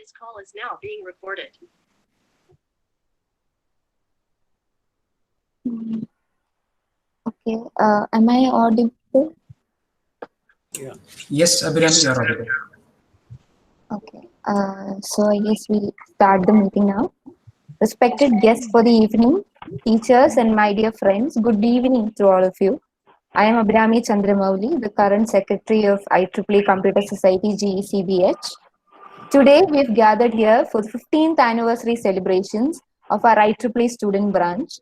This call is now being recorded. Okay. Am I audible? Yeah. Yes, Abhiram, you are audible. Okay. So I guess we'll start the meeting now. Respected guests for the evening, teachers and my dear friends, good evening to all of you. I am Abhirami Chandramouli, the current secretary of IEEE Computer Society GECBH. Today, we've gathered here for the 15th anniversary celebrations of our IEEE student branch.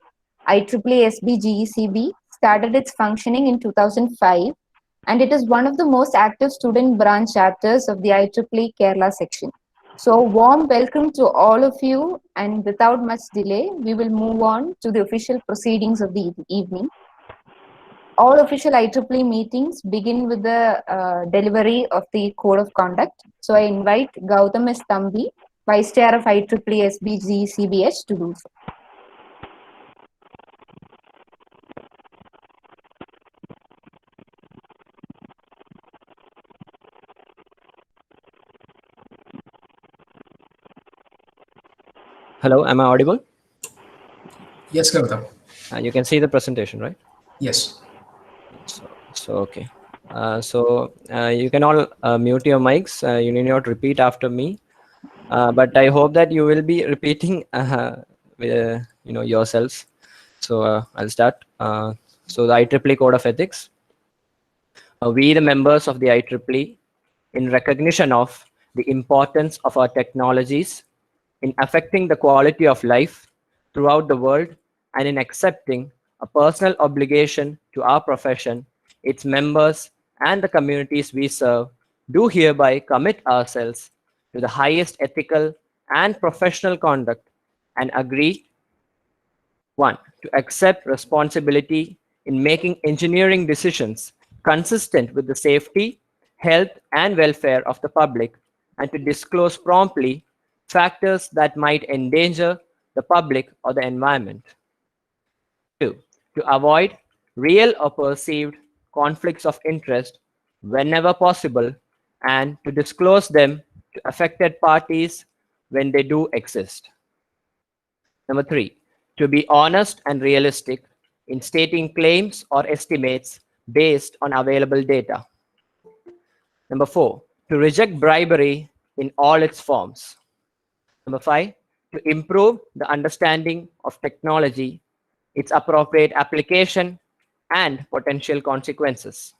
IEEE SBGECB started its functioning in 2005, and it is one of the most active student branch chapters of the IEEE Kerala section. So, warm welcome to all of you, and without much delay, we will move on to the official proceedings of the evening. All official IEEE meetings begin with the delivery of the Code of Conduct. So I invite Gautam S. Thambi, Vice Chair of IEEE SBGCBH, to do so. Hello, am I audible? Yes, Gautam. You can see the presentation, right? Yes. So okay. You can all mute your mics. You need not repeat after me. But I hope that you will be repeating, yourselves. So I'll start. So the IEEE Code of Ethics. We, the members of the IEEE, in recognition of the importance of our technologies in affecting the quality of life throughout the world, and in accepting a personal obligation to our profession, its members, and the communities we serve, do hereby commit ourselves to the highest ethical and professional conduct and agree: 1. To accept responsibility in making engineering decisions consistent with the safety, health, and welfare of the public, and to disclose promptly factors that might endanger the public or the environment. 2. To avoid real or perceived conflicts of interest whenever possible, and to disclose them to affected parties when they do exist. Number 3, to be honest and realistic in stating claims or estimates based on available data. Number 4, to reject bribery in all its forms. Number 5, to improve the understanding of technology, its appropriate application, and potential consequences.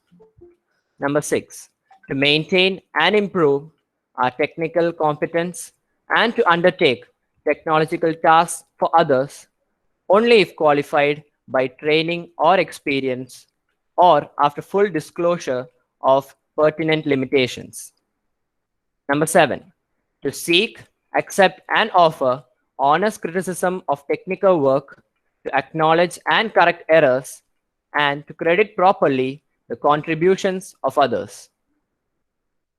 Number 6, to maintain and improve our technical competence and to undertake technological tasks for others only if qualified by training or experience, or after full disclosure of pertinent limitations. Number 7, to seek, accept, and offer honest criticism of technical work, to acknowledge and correct errors, and to credit properly the contributions of others.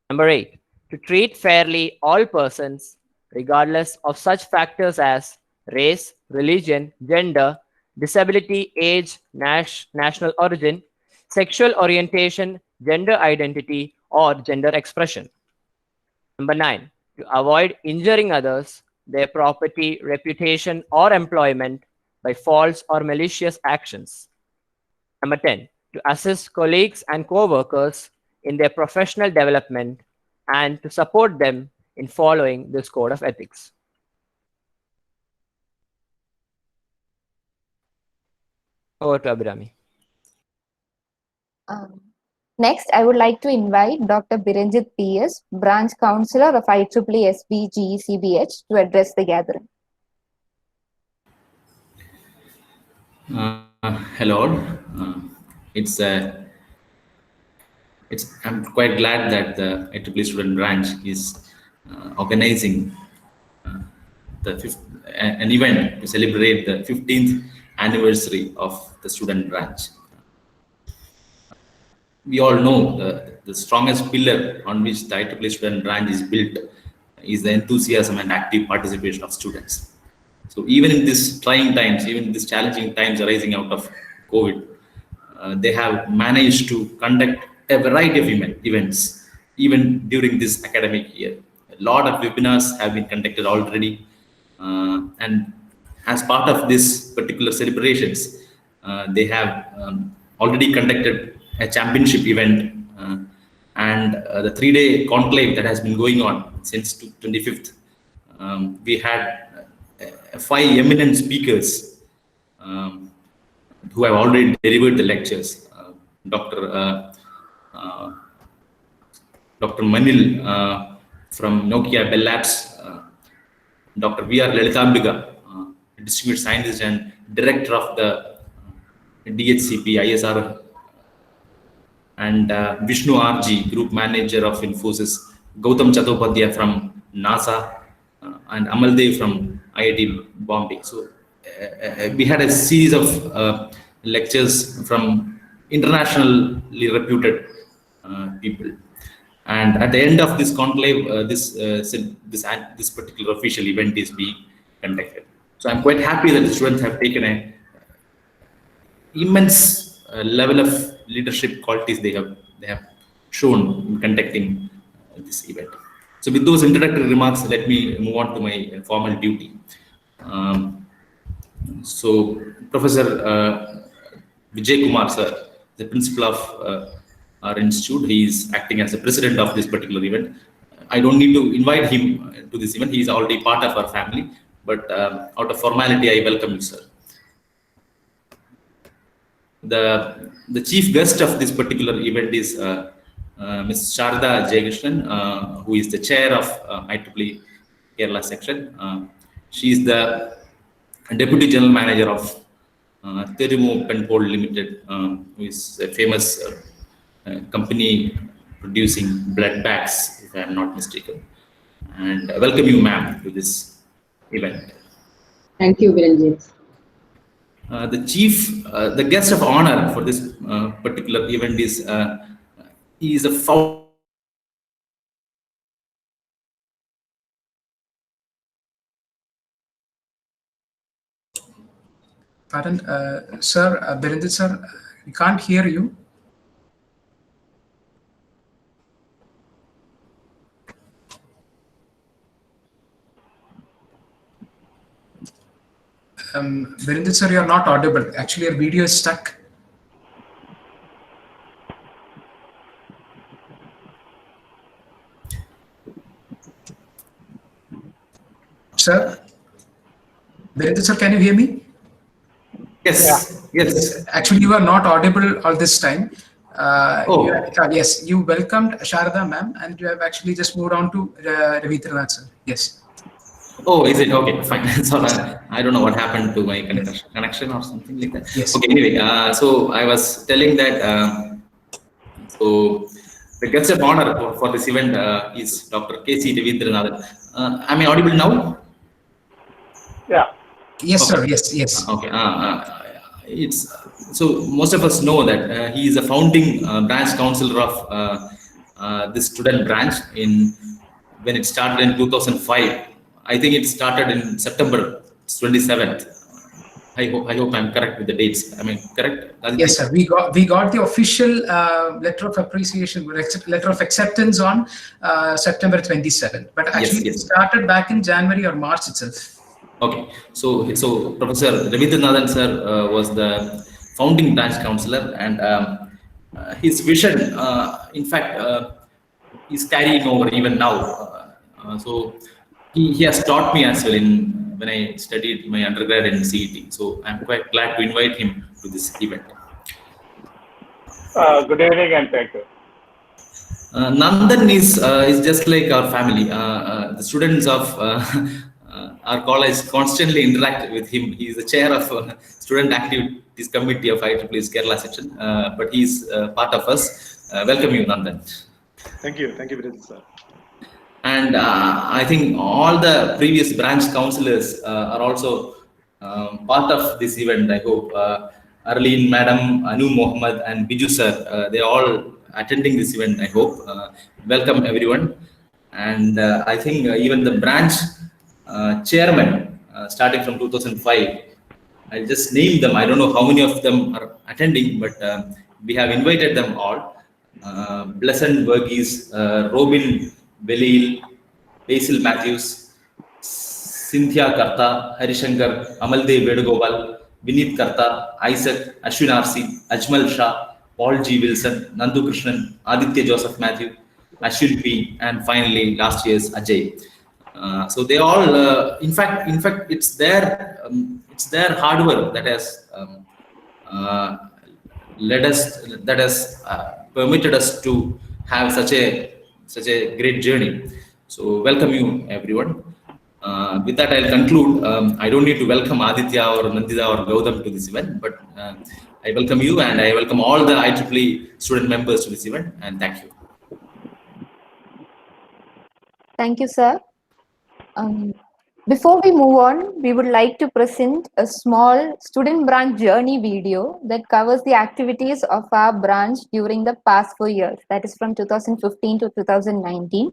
Number 8, to treat fairly all persons, regardless of such factors as race, religion, gender, disability, age, national origin, sexual orientation, gender identity, or gender expression. Number 9, to avoid injuring others, their property, reputation, or employment by false or malicious actions. Number 10, to assist colleagues and co-workers in their professional development and to support them in following this code of ethics. Over to Abhirami. Next, I would like to invite Dr. Biranjit P.S., Branch Counselor of IEEE SBGECBH, to address the gathering. Hello. I'm quite glad that the IEEE student branch is organizing an event to celebrate the 15th anniversary of the student branch. We all know the strongest pillar on which the IEEE student branch is built is the enthusiasm and active participation of students. So even in these trying times, even in these challenging times arising out of COVID, they have managed to conduct a variety of events, even during this academic year. lot of webinars have been conducted already. And as part of this particular celebrations, they have already conducted a championship event, and the 3-day conclave that has been going on since 25th. We had 5 eminent speakers who have already delivered the lectures. Dr. Manil from Nokia Bell Labs, Dr. V.R. Lalitambiga, distributed scientist and director of the DHCP ISR, and Vishnu R.G., group manager of Infosys, Gautam Chattopadhyay from NASA, and Amaldev from IIT Bombay. So we had a series of lectures from internationally reputed people. And at the end of this conclave, this particular official event is being conducted. So I'm quite happy that the students have taken an immense level of leadership qualities they have shown in conducting this event. So with those introductory remarks, let me move on to my formal duty. So Professor Vijay Kumar sir, the principal of our institute, he is acting as the president of this particular event. I don't need to invite him to this event. He is already part of our family, but out of formality, I welcome you, sir. The chief guest of this particular event is Ms. Sharda Jayakrishnan, who is the chair of IEEE Kerala section. She is the deputy general manager of Terumo Penpol Limited, who is a famous company producing blood bags, if I am not mistaken. And welcome you, ma'am, to this event. Thank you, Virenjit. The guest of honor for this particular event is he is a founder. Pardon, sir, Birenjit sir, we can't hear you. Birenjit sir, you are not audible. Actually, your video is stuck. Sir, Birenjit sir, can you hear me? Yes, yes. Actually, you are not audible all this time. Oh. Yes, you welcomed Sharda ma'am, and you have actually just moved on to Ravitranath sir. Yes. Oh, is it? Okay, fine. So I don't know what happened to my connection or something like that. Yes. Okay, anyway, so I was telling that, so the guest of honor for this event is Dr. K.C. Ravindranathan. Am I audible now? Yeah. Yes, Okay. sir. Yes, yes. Okay. It's so most of us know that he is a founding branch counselor of this student branch when it started in 2005. I think it started in September 27th. I hope I'm correct with the dates. Am I correct? Yes, sir. We got the official letter of appreciation, letter of acceptance on September 27th. But actually, yes. it started back in January or March itself. Okay, so Professor Ravindranathan sir was the founding branch counselor, and his vision, in fact, is carrying over even now. So he has taught me as well when I studied my undergrad in CET. So I'm quite glad to invite him to this event. Good evening and thank you. Nandan is just like our family. The students of our college constantly interact with him. He is the chair of Student Activities Committee of IEEE Kerala section, but he is part of us. Welcome you, Nandan. Thank you, Virenjit sir. And I think all the previous branch counselors are also part of this event. I hope Arlene Madam, Anu Mohammed, and Biju sir, they are all attending this event. I hope. Welcome everyone. And I think even the branch chairman, starting from 2005, I'll just name them. I don't know how many of them are attending, but we have invited them all. Blessant Verghese, Robin Belil, Basil Matthews, Cynthia Karta, Harishankar, Amaldev Vedugopal, Vineet Karta, Isaac, Ashwin RC, Ajmal Shah, Paul G. Wilson, Nandu Krishnan, Aditya Joseph Matthew, Ashwin P, and finally last year's Ajay. So they all, in fact, it's their hard work that has uh, that has permitted us to have such a great journey. So welcome you everyone. With that, I'll conclude. I don't need to welcome Aditya or Nandita or Gautam to this event, but I welcome you and I welcome all the IEEE student members to this event, and thank you. Thank you, sir. Before we move on, we would like to present a small student branch journey video that covers the activities of our branch during the past 4 years, that is from 2015 to 2019.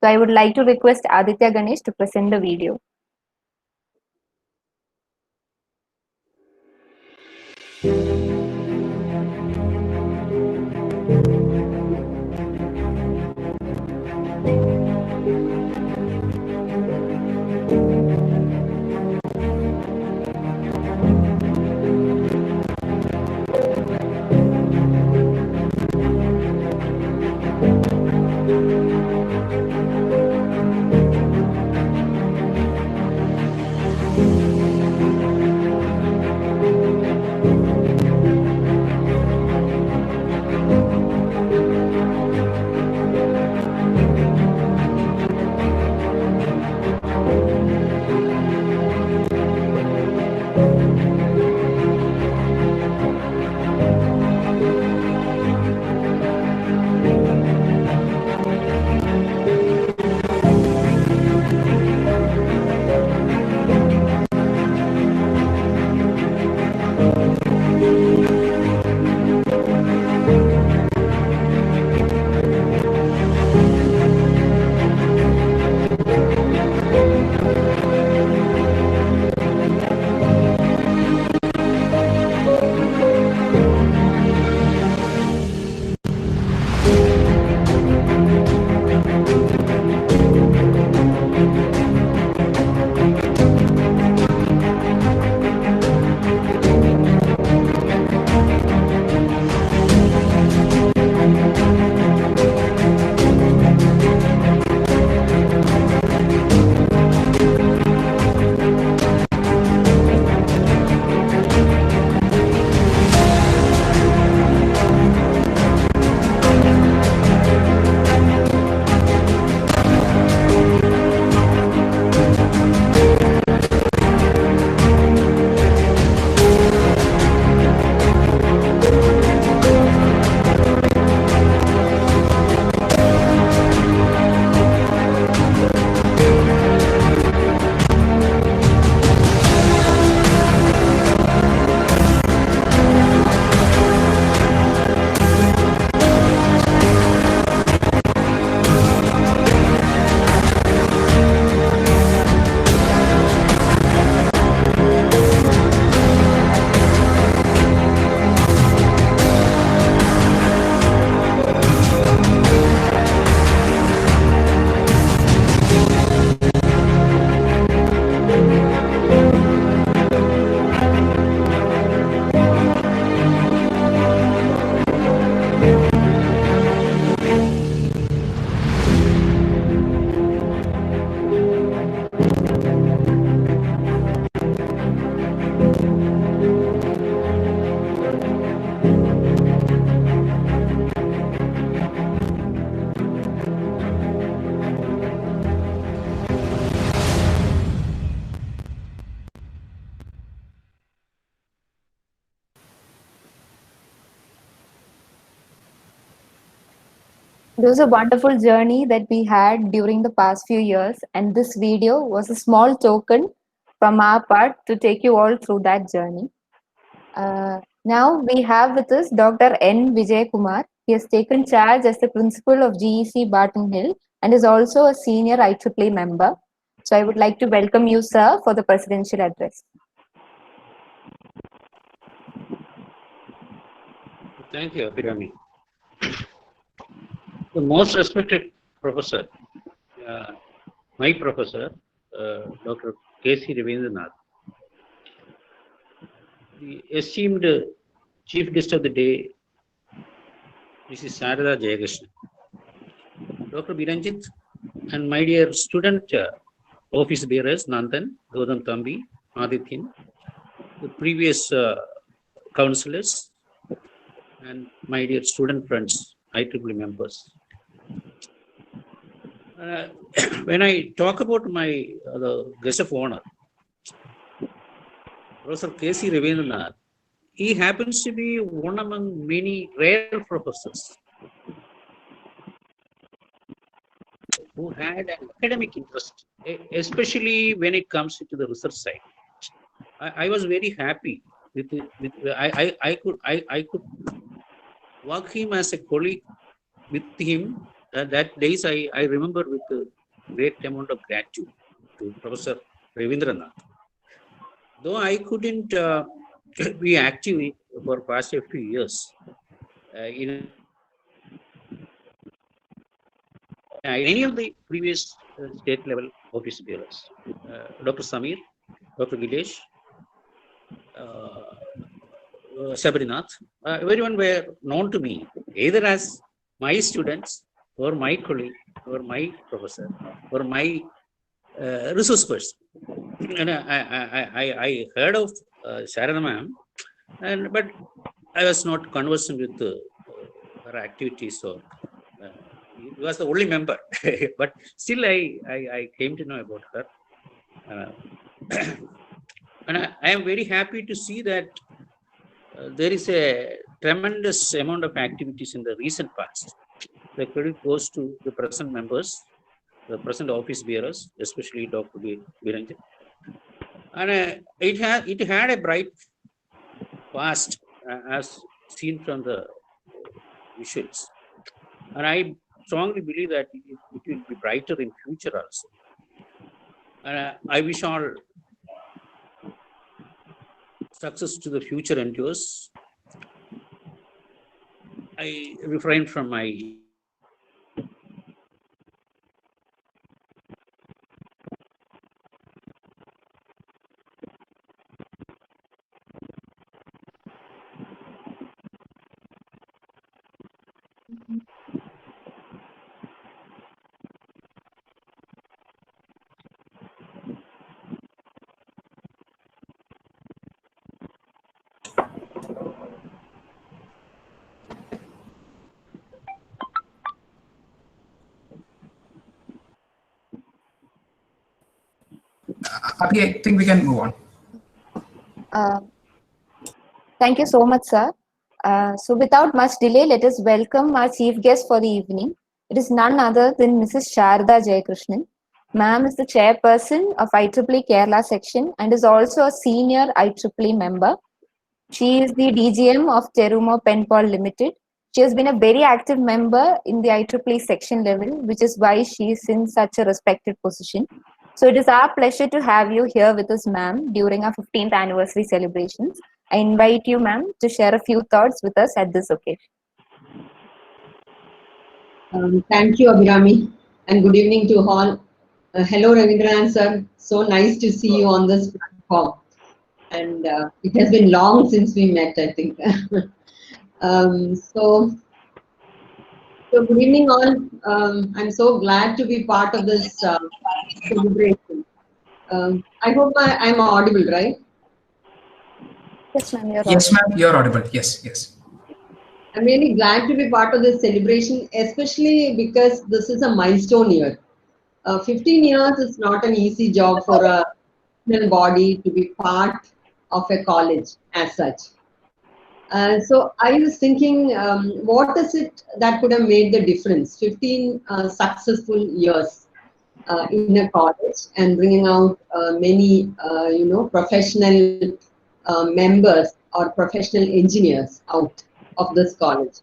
So I would like to request Aditya Ganesh to present the video. It was a wonderful journey that we had during the past few years, and this video was a small token from our part to take you all through that journey. Now we have with us Dr. N. Vijay Kumar. He has taken charge as the principal of GEC Barton Hill and is also a senior IEEE member. So I would like to welcome you, sir, for the presidential address. Thank you, Abhirami. The most respected professor, my professor, Dr. K.C. Ravindranath, the esteemed chief guest of the day, Mrs. Sarada Jayakrishnan, Dr. Biranjit, and my dear student office bearers, Nandan, Gautam Thambi, Adityan, the previous counselors, and my dear student friends, IEEE members. When I talk about my the guest of honor, Professor K.C. Ravindranath, he happens to be one among many rare professors who had an academic interest, especially when it comes to the research side. I was very happy with I could work him as a colleague with him. That days I remember with a great amount of gratitude to Professor Ravindranath. Though I couldn't be active for past a few years in any of the previous state level office bearers, Dr. Samir, Dr. Gilesh, Sabrinath, everyone were known to me either as my students or my colleague or my professor or my resource person. And I heard of Sharada ma'am, but I was not conversant with her activities, or he was the only member. But still, I came to know about her, and I am very happy to see that there is a tremendous amount of activities in the recent past. The credit goes to the present members, the present office bearers, especially Dr. Biranjan. And it had a bright past as seen from the visuals. And I strongly believe that it will be brighter in future also. And I wish all success to the future endures. I refrain from my I think we can move on. Thank you so much, sir. So without much delay, let us welcome our chief guest for the evening. It is none other than Mrs. Sharada Jayakrishnan. Ma'am is the chairperson of IEEE Kerala section and is also a senior IEEE member. She is the DGM of Terumo Penpal Limited. She has been a very active member in the IEEE section level, which is why she is in such a respected position. So it is our pleasure to have you here with us, ma'am, during our 15th anniversary celebrations. I invite you, ma'am, to share a few thoughts with us at this occasion. Thank you, Abhirami, and good evening to all. Hello, Ravindranath sir. So nice to see you on this platform. And it has been long since we met, I think. So good evening all. I'm so glad to be part of this celebration. I hope I'm audible, right? Yes, ma'am, you're Yes, ma'am, you're audible. Yes, yes. I'm really glad to be part of this celebration, especially because this is a milestone year. 15 years is not an easy job for a body to be part of a college as such. So I was thinking, what is it that could have made the difference? 15 successful years in a college and bringing out many, professional members or professional engineers out of this college.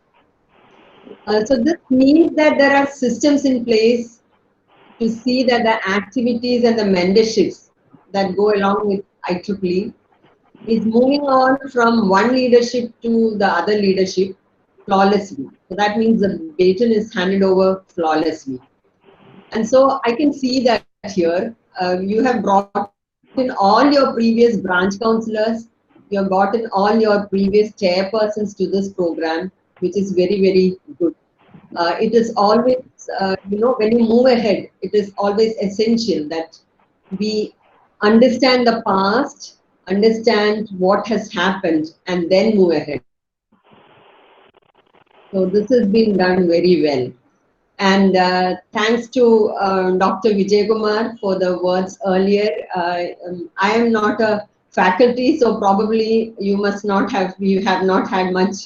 So this means that there are systems in place to see that the activities and the mentorships that go along with IEEE is moving on from one leadership to the other leadership flawlessly. So that means the baton is handed over flawlessly. And so I can see that here. You have brought in all your previous branch counselors. You have brought in all your previous chairpersons to this program, which is very, very good. It is always, when you move ahead, it is always essential that we understand the past, understand what has happened, and then move ahead. So this has been done very well. And thanks to Dr. Vijay Kumar for the words earlier. I am not a faculty, so probably you have not had much,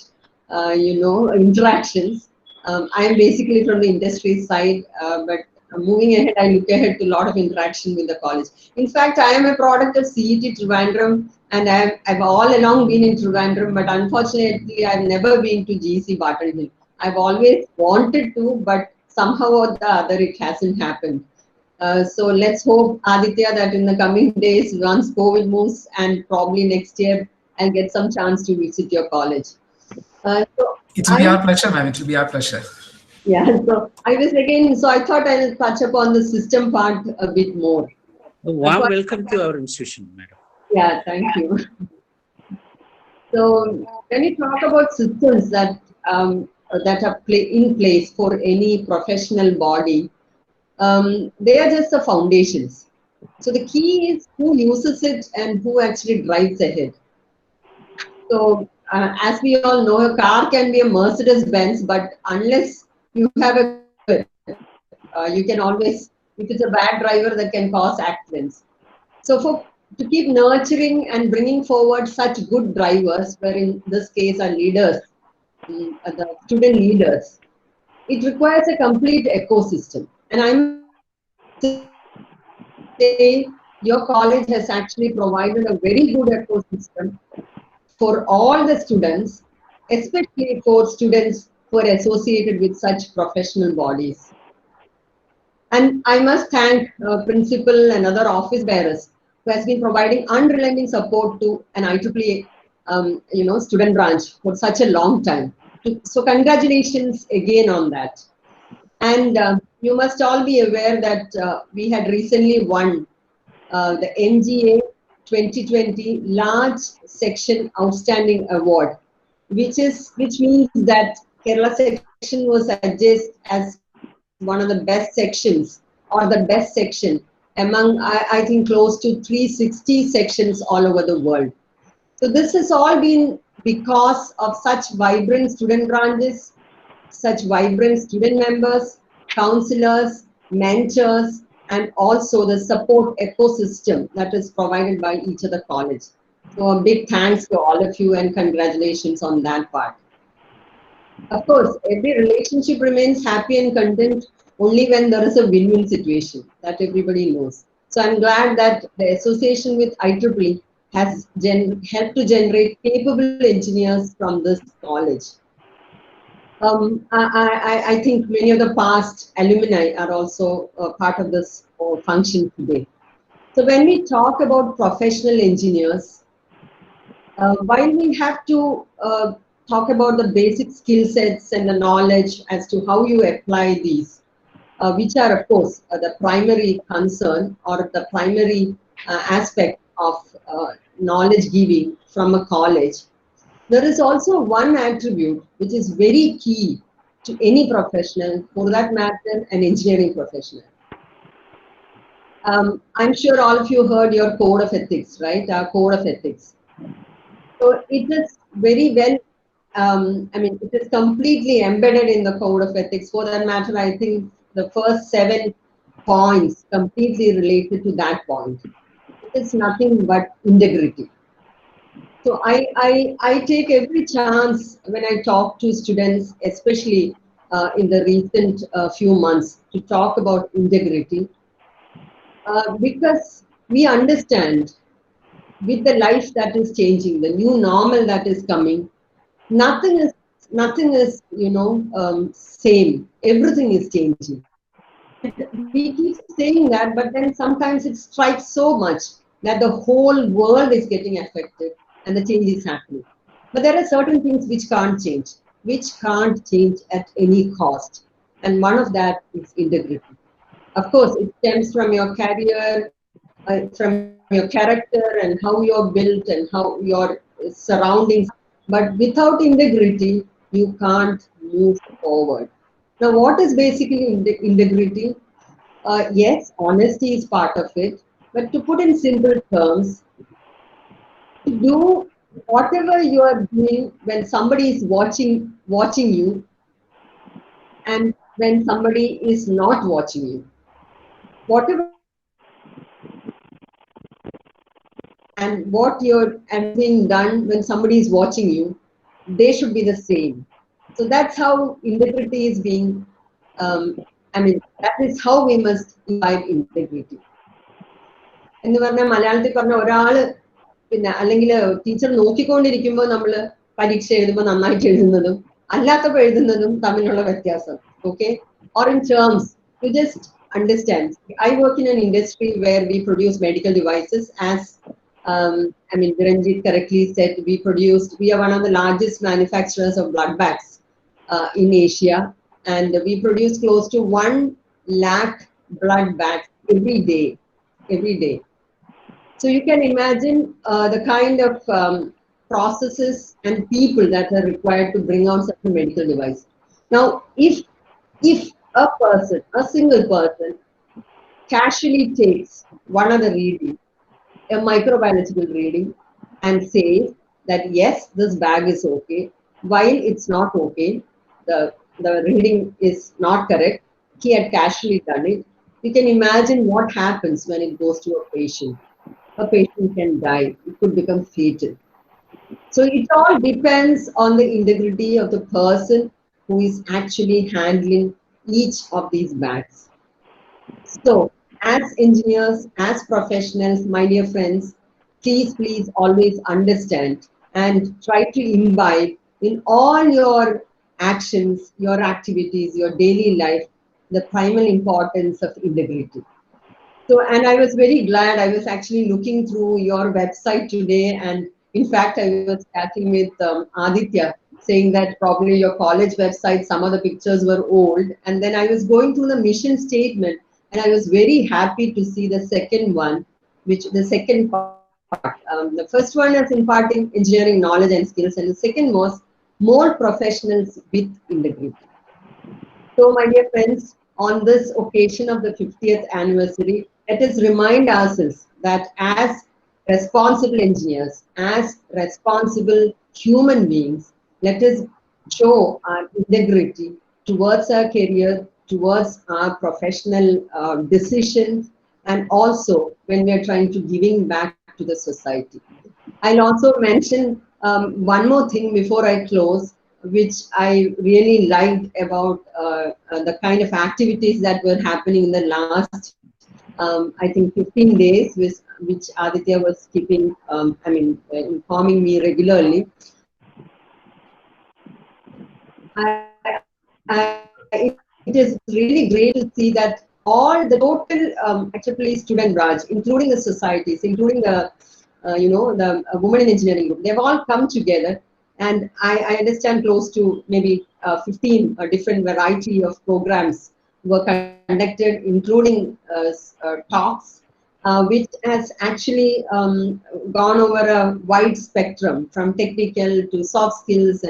interactions. I am basically from the industry side, but moving ahead, I look ahead to a lot of interaction with the college. In fact, I am a product of CET Trivandrum, and I've all along been in Trivandrum, but unfortunately, I've never been to GC Barton Hill. I've always wanted to, but somehow or the other, it hasn't happened. So let's hope, Aditya, that in the coming days, once COVID moves, and probably next year, I'll get some chance to visit your college. It will be our pleasure, ma'am. It will be our pleasure. Yeah, so I thought I'll touch upon the system part a bit more. A warm welcome to our institution, madam. Yeah, thank you. So when we talk about systems that are in place for any professional body, they are just the foundations. So the key is who uses it and who actually drives ahead. So as we all know, a car can be a Mercedes-Benz, but unless you have you can always, if it's a bad driver, that can cause accidents. So to keep nurturing and bringing forward such good drivers, where in this case are leaders, the student leaders, it requires a complete ecosystem. And I'm saying your college has actually provided a very good ecosystem for all the students, especially for students who are associated with such professional bodies. And I must thank principal and other office bearers who has been providing unrelenting support to an IEEE student branch for such a long time. So congratulations again on that. And you must all be aware that we had recently won the MGA 2020 Large Section Outstanding Award, which means that Kerala section was adjudged as one of the best sections or the best section among, I think, close to 360 sections all over the world. So this has all been because of such vibrant student branches, such vibrant student members, counselors, mentors, and also the support ecosystem that is provided by each of the college. So a big thanks to all of you and congratulations on that part. Of course, every relationship remains happy and content only when there is a win-win situation, that everybody knows. So I'm glad that the association with IEEE has helped to generate capable engineers from this college. I think many of the past alumni are also part of this function today. So when we talk about professional engineers, while we have to talk about the basic skill sets and the knowledge as to how you apply these, which are of course the primary concern or the primary aspect of knowledge giving from a college, there is also one attribute which is very key to any professional, for that matter, an engineering professional. I'm sure all of you heard your code of ethics, right? Our code of ethics. So it is very well, it is completely embedded in the code of ethics. For that matter, I think the first 7 points completely related to that point. It is nothing but integrity. So I take every chance when I talk to students, especially in the recent few months, to talk about integrity, because we understand with the life that is changing, the new normal that is coming, nothing is same. Everything is changing. We keep saying that, but then sometimes it strikes so much that the whole world is getting affected and the change is happening. But there are certain things which can't change at any cost. And one of that is integrity. Of course, it stems from your career, from your character and how you're built and how your surroundings. But without integrity, you can't move forward. Now, what is basically integrity? Yes, honesty is part of it. But to put in simple terms, to do whatever you are doing when somebody is watching you, and when somebody is not watching you. Whatever and what you're and being done when somebody is watching you, they should be the same. So that's how integrity is being. That is how we must imbibe integrity. എന്ന് പറഞ്ഞാൽ മലയാളത്തിൽ പറഞ്ഞ ഒരാള് പിന്നെ അല്ലെങ്കിൽ teacher നോക്കിക്കൊണ്ടിരിക്കുമ്പോൾ നമ്മൾ പരീക്ഷ എഴുതുമ്പോൾ നന്നായിട്ട് എഴുതുന്നതും അല്ലാത്തപ്പോൾ എഴുതുന്നതും തമ്മിലുള്ള വ്യത്യാസം. Okay, or in terms, you just understand. I work in an industry where we produce medical devices. As Viranjit correctly said, we are one of the largest manufacturers of blood bags in Asia, and we produce close to 1 lakh blood bags every day. So you can imagine the kind of processes and people that are required to bring out such a medical device. Now, if a person, a single person, casually takes one of the reading, a microbiological reading, and says that yes, this bag is okay, while it's not okay, the reading is not correct, he had casually done it. You can imagine what happens when it goes to a patient. A patient can die. It could become fatal. So it all depends on the integrity of the person who is actually handling each of these bags. So as engineers, as professionals, my dear friends, please always understand and try to imbibe in all your actions, your activities, your daily life, the primal importance of integrity. So, and I was very glad. I was actually looking through your website today, and in fact, I was chatting with Aditya, saying that probably your college website, some of the pictures were old. And then I was going through the mission statement, and I was very happy to see the second one, which the second part. The first one is imparting engineering knowledge and skills, and the second was more professionals with integrity. So, my dear friends, on this occasion of the 50th anniversary, let us remind ourselves that as responsible engineers, as responsible human beings, let us show our integrity towards our career, towards our professional decisions, and also when we are trying to giving back to the society. I'll also mention one more thing before I close, which I really liked about the kind of activities that were happening in the last, I think 15 days, which Aditya was keeping, informing me regularly. It is really great to see that all the total actually student branch, including the societies, including the women in engineering group, they've all come together. And I understand close to maybe 15 different variety of programs were conducted, including talks, which has actually gone over a wide spectrum from technical to soft skills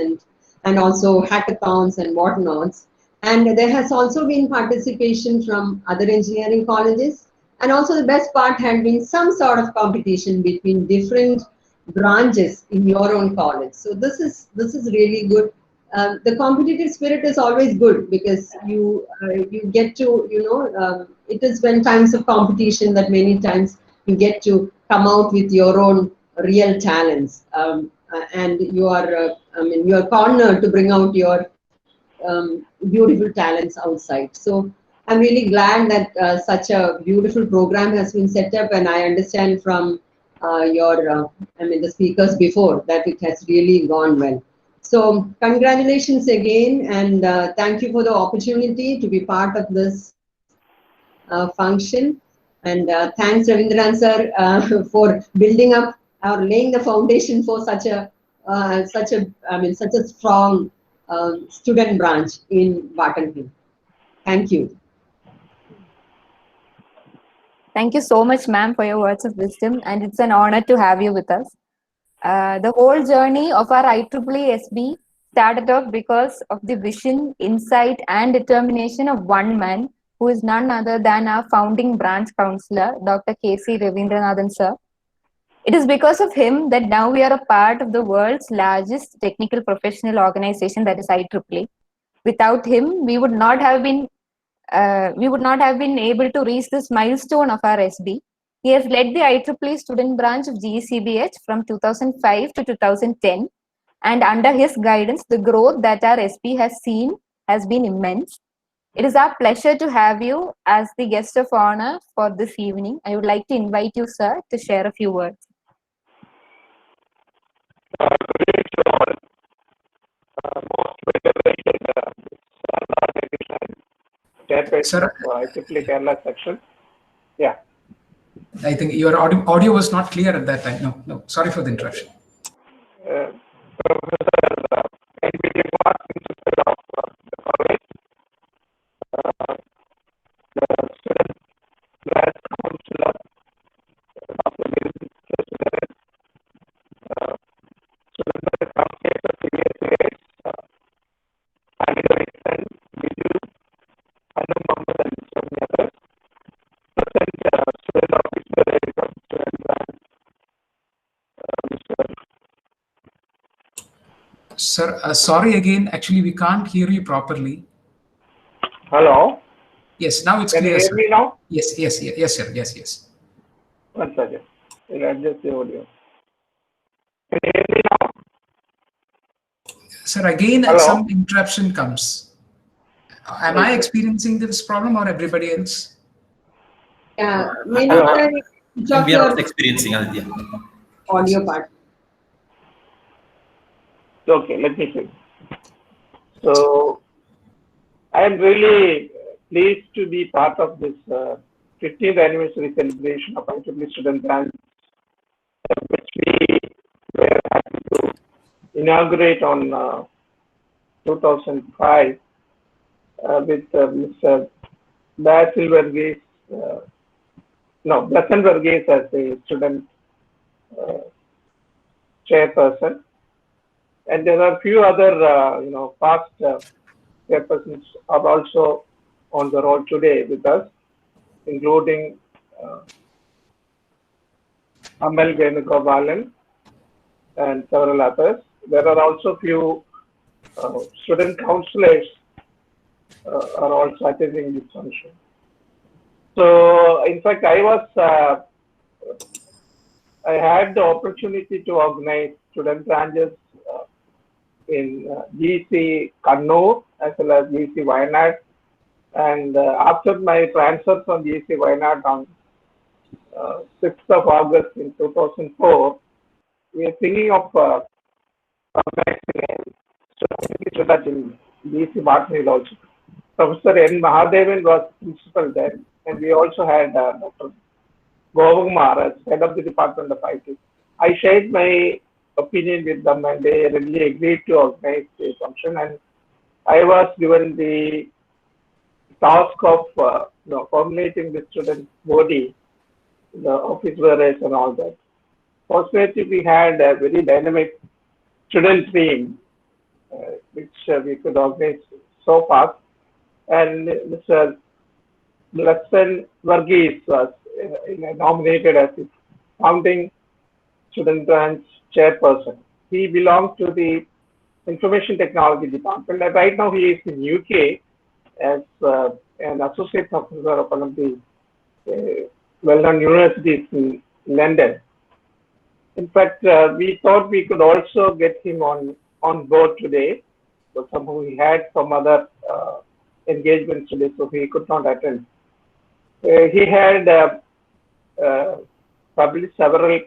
and also hackathons and whatnots. And there has also been participation from other engineering colleges. And also the best part had been some sort of competition between different branches in your own college. So this is really good. The competitive spirit is always good because you get to, it is when times of competition that many times you get to come out with your own real talents, and you are cornered to bring out your beautiful talents outside. So I'm really glad that such a beautiful program has been set up, and I understand from the speakers before that it has really gone well. So congratulations again, and thank you for the opportunity to be part of this function. And thanks Ravindran sir for building up or laying the foundation for such a strong student branch in Barton Hill. Thank you. Thank you so much, ma'am, for your words of wisdom, and it's an honor to have you with us. The whole journey of our IEEE SB started off because of the vision, insight, and determination of one man who is none other than our founding branch counselor, Dr. K.C. Ravindranathan sir. It is because of him that now we are a part of the world's largest technical professional organization, that is IEEE. Without him, we would not have been able to reach this milestone of our SB. He has led the IEEE student branch of GECBH from 2005 to 2010, and under his guidance, the growth that our SB has seen has been immense. It is our pleasure to have you as the guest of honor for this evening. I would like to invite you, sir, to share a few words. Sir, IEEE Kerala section. Yeah. I think your audio was not clear at that time. No. Sorry for the interruption. Sir, sorry again. Actually, we can't hear you properly. Hello. Yes, now it's Can you clear. hear Sir. me now? Yes, sir. Yes. One second. I'll adjust the audio. Can you hear me now? Sir, again, Hello? some interruption comes. Am I experiencing this problem or everybody else? Yeah, Hello. Minister, switch off We are also your experiencing Aditya. audio part. Okay, let me see. So, I am really pleased to be part of this 15th anniversary celebration of IEEE Student Branch, which we were happy to inaugurate on 2005 with Mr. Basil Verghese, Blessant Verghese as the student chairperson. And there are a few other, past chairpersons are also on the road today with us, including Amal Venugopalan and several others. There are also few student counselors are also attending this function. So, in fact, I had the opportunity to organize student branches in GC Kannur as well as GC Wayanad. And after my transfer from GC Wayanad on 6th of August in 2004, we are thinking of organizing in GC Martin Hill also. Professor N. Mahadevan was principal then, and we also had Dr. Govakumar as head of the Department of IT. I shared my opinion with them and they really agreed to organize the function, and I was given the task of formulating the student body, the office bearers and all that. Fortunately, we had a very dynamic student team which we could organize so fast, and Mr. Blessant Verghese was nominated as the founding student branch chairperson. He belongs to the information technology department, and right now he is in UK as an associate professor of one of the well-known universities in London. In fact, we thought we could also get him on board today, but somehow he had some other engagements today, so he could not attend. He had published several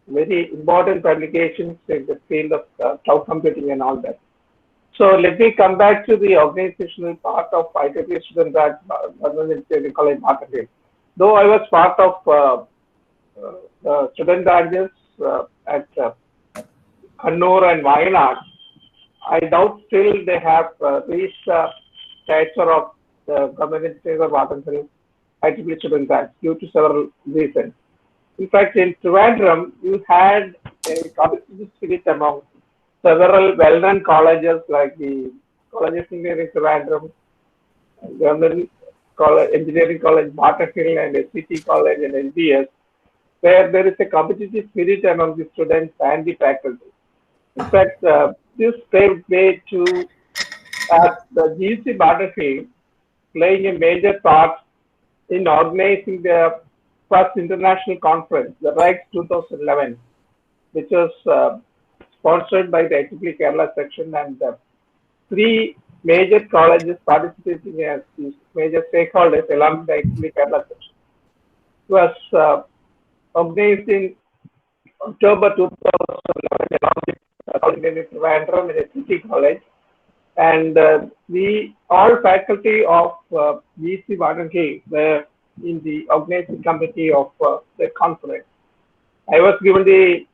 very important publications in the field of cloud computing and all that. So let me come back to the organizational part of IEEE Student Branch, College Marketing. Though I was part of student branches at Kannur and Wayanad, I doubt still they have reached the stature of the government of Martin Hill IEEE student grants due to several reasons. In fact, in Trivandrum, you had a competitive spirit among several well-known colleges like the College of Engineering Trivandrum, Government College, Engineering College, Barton Hill, and SCT College and LBS, where there is a competitive spirit among the students and the faculty. In fact, this paved way to the GC Barton Hill playing a major part in organizing the first international conference, the RIGHTS 2011, which was sponsored by the IEEE Kerala section, and three major colleges participating as these major stakeholders along with the IEEE Kerala section. It was organized in October 2011 along with Trivandrum in SCT College, and all faculty of GC Barton Hill were in the organizing committee of the conference. I was given the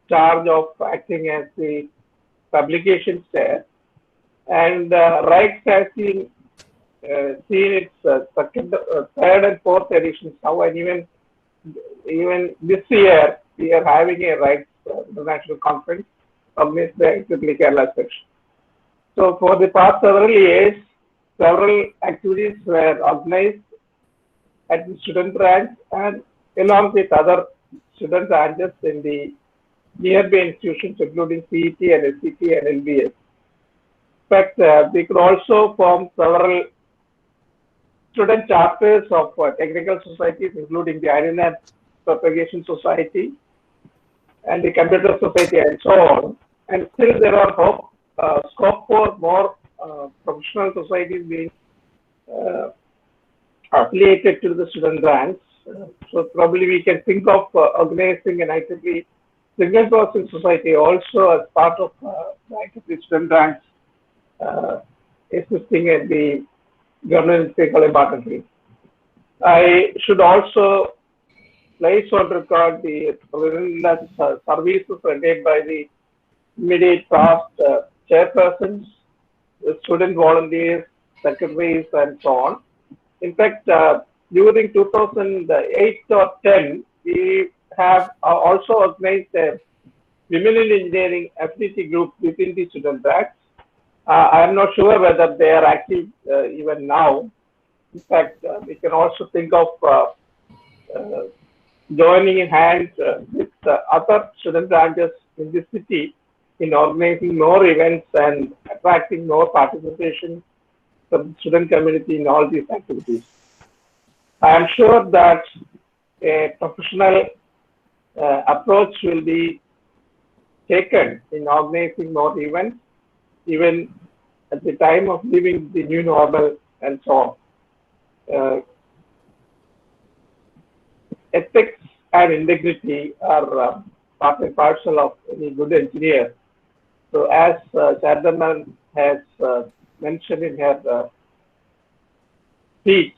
charge of acting as the publications chair, and RIGHTS has seen its third and fourth editions now, and even this year we are having a RIGHTS International Conference organized by IEEE Kerala section. So for the past several years, several activities were organized at the student branch and along with other student branches in the nearby institutions, including CET and SCT and LBS. In fact, we could also form several student chapters of technical societies, including the Iron and Propagation Society and the Computer Society and so on. And still there are scope for more professional societies being affiliated to the student branch. So probably we can think of organizing an IEEE Signal Processing Society also as part of the IEEE student branch, assisting at the Government College Barton Hill. I should also place on record the relentless services rendered by the immediate past chairpersons, the student volunteers, secretaries, and so on. In fact, during 2008 or 10, we have also organized a Women in Engineering affinity group within the student branch. I am not sure whether they are active even now. In fact, we can also think of joining in hands with other student branches in the city in organizing more events and attracting more participation from the student community in all these activities. I am sure that a professional approach will be taken in organizing more events, even at the time of living the new normal and so on. Ethics and integrity are part and parcel of any good engineer. So as Sharda has mentioned in her speech,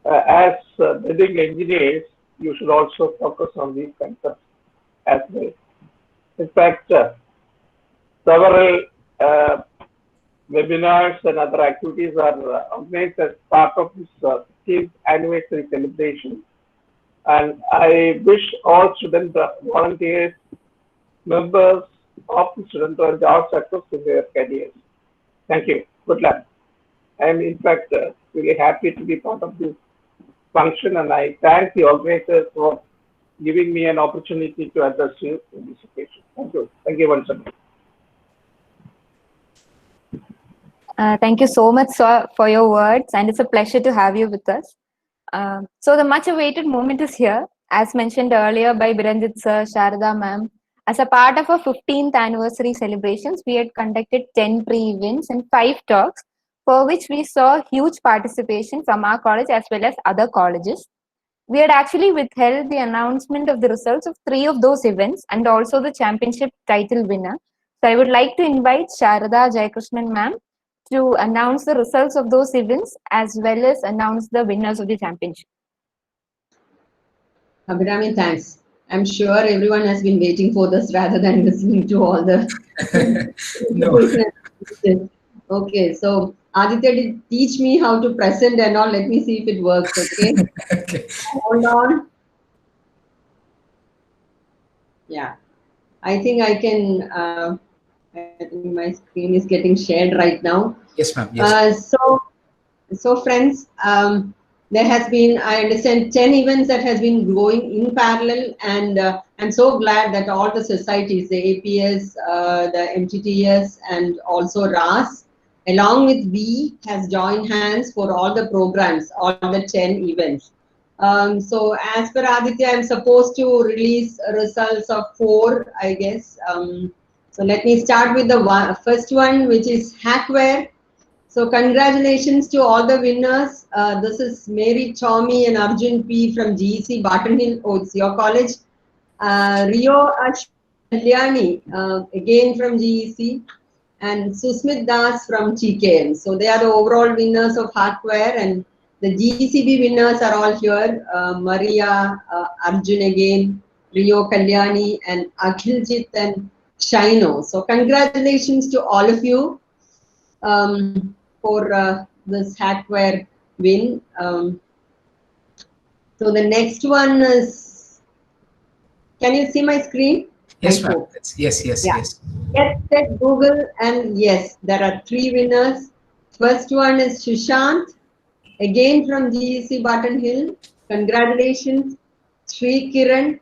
as building engineers, you should also focus on these concepts as well. In fact, several webinars and other activities are organized as part of this 15th anniversary celebration. And I wish all student volunteers, members of the student branch all success in their careers. Thank you. Good luck. I am in fact really happy to be part of this function, and I thank the organizers for giving me an opportunity to address you in this occasion. Thank you. Thank you once again. Thank you so much, sir, for your words, and it's a pleasure to have you with us. So the much awaited moment is here. As mentioned earlier by Biranjit sir, Sharda ma'am, as a part of our 15th anniversary celebrations, we had conducted 10 pre-events and 5 talks, for which we saw huge participation from our college as well as other colleges. We had actually withheld the announcement of the results of 3 of those events and also the championship title winner. So I would like to invite Sharda Jayakrishnan ma'am to announce the results of those events as well as announce the winners of the championship. Abhirami, thanks. I'm sure everyone has been waiting for this rather than listening to all the No. Okay, so Aditya did teach me how to present and all. Let me see if it works, okay? Okay. Hold on. Yeah, I think I can, I think my screen is getting shared right now. Yes, ma'am. Yes. So friends, there has been, I understand, 10 events that has been going in parallel, and I'm so glad that all the societies, the APS, the MTTS, and also RAS, along with V, has joined hands for all the programs, all the 10 events. So as per Aditya, I'm supposed to release results of 4, I guess. So let me start with the first one, which is Hackware. So congratulations to all the winners. This is Mary Chowmi and Arjun P from GEC Barton Hill. Oh, it's your college. Rio Kalyani, again from GEC. And Susmit Das from TKM. So they are the overall winners of hardware, and the GCB winners are all here. Maria, Arjun again, Rio Kalyani, and Akhiljit and Shaino. So congratulations to all of you for this hardware win. So the next one is, can you see my screen? Yes, ma'am. Yes, yes, Yeah. yes. Yes, said Google, and yes, there are 3 winners. First one is Sushant, again from GEC Barton Hill. Congratulations, Sri Kiran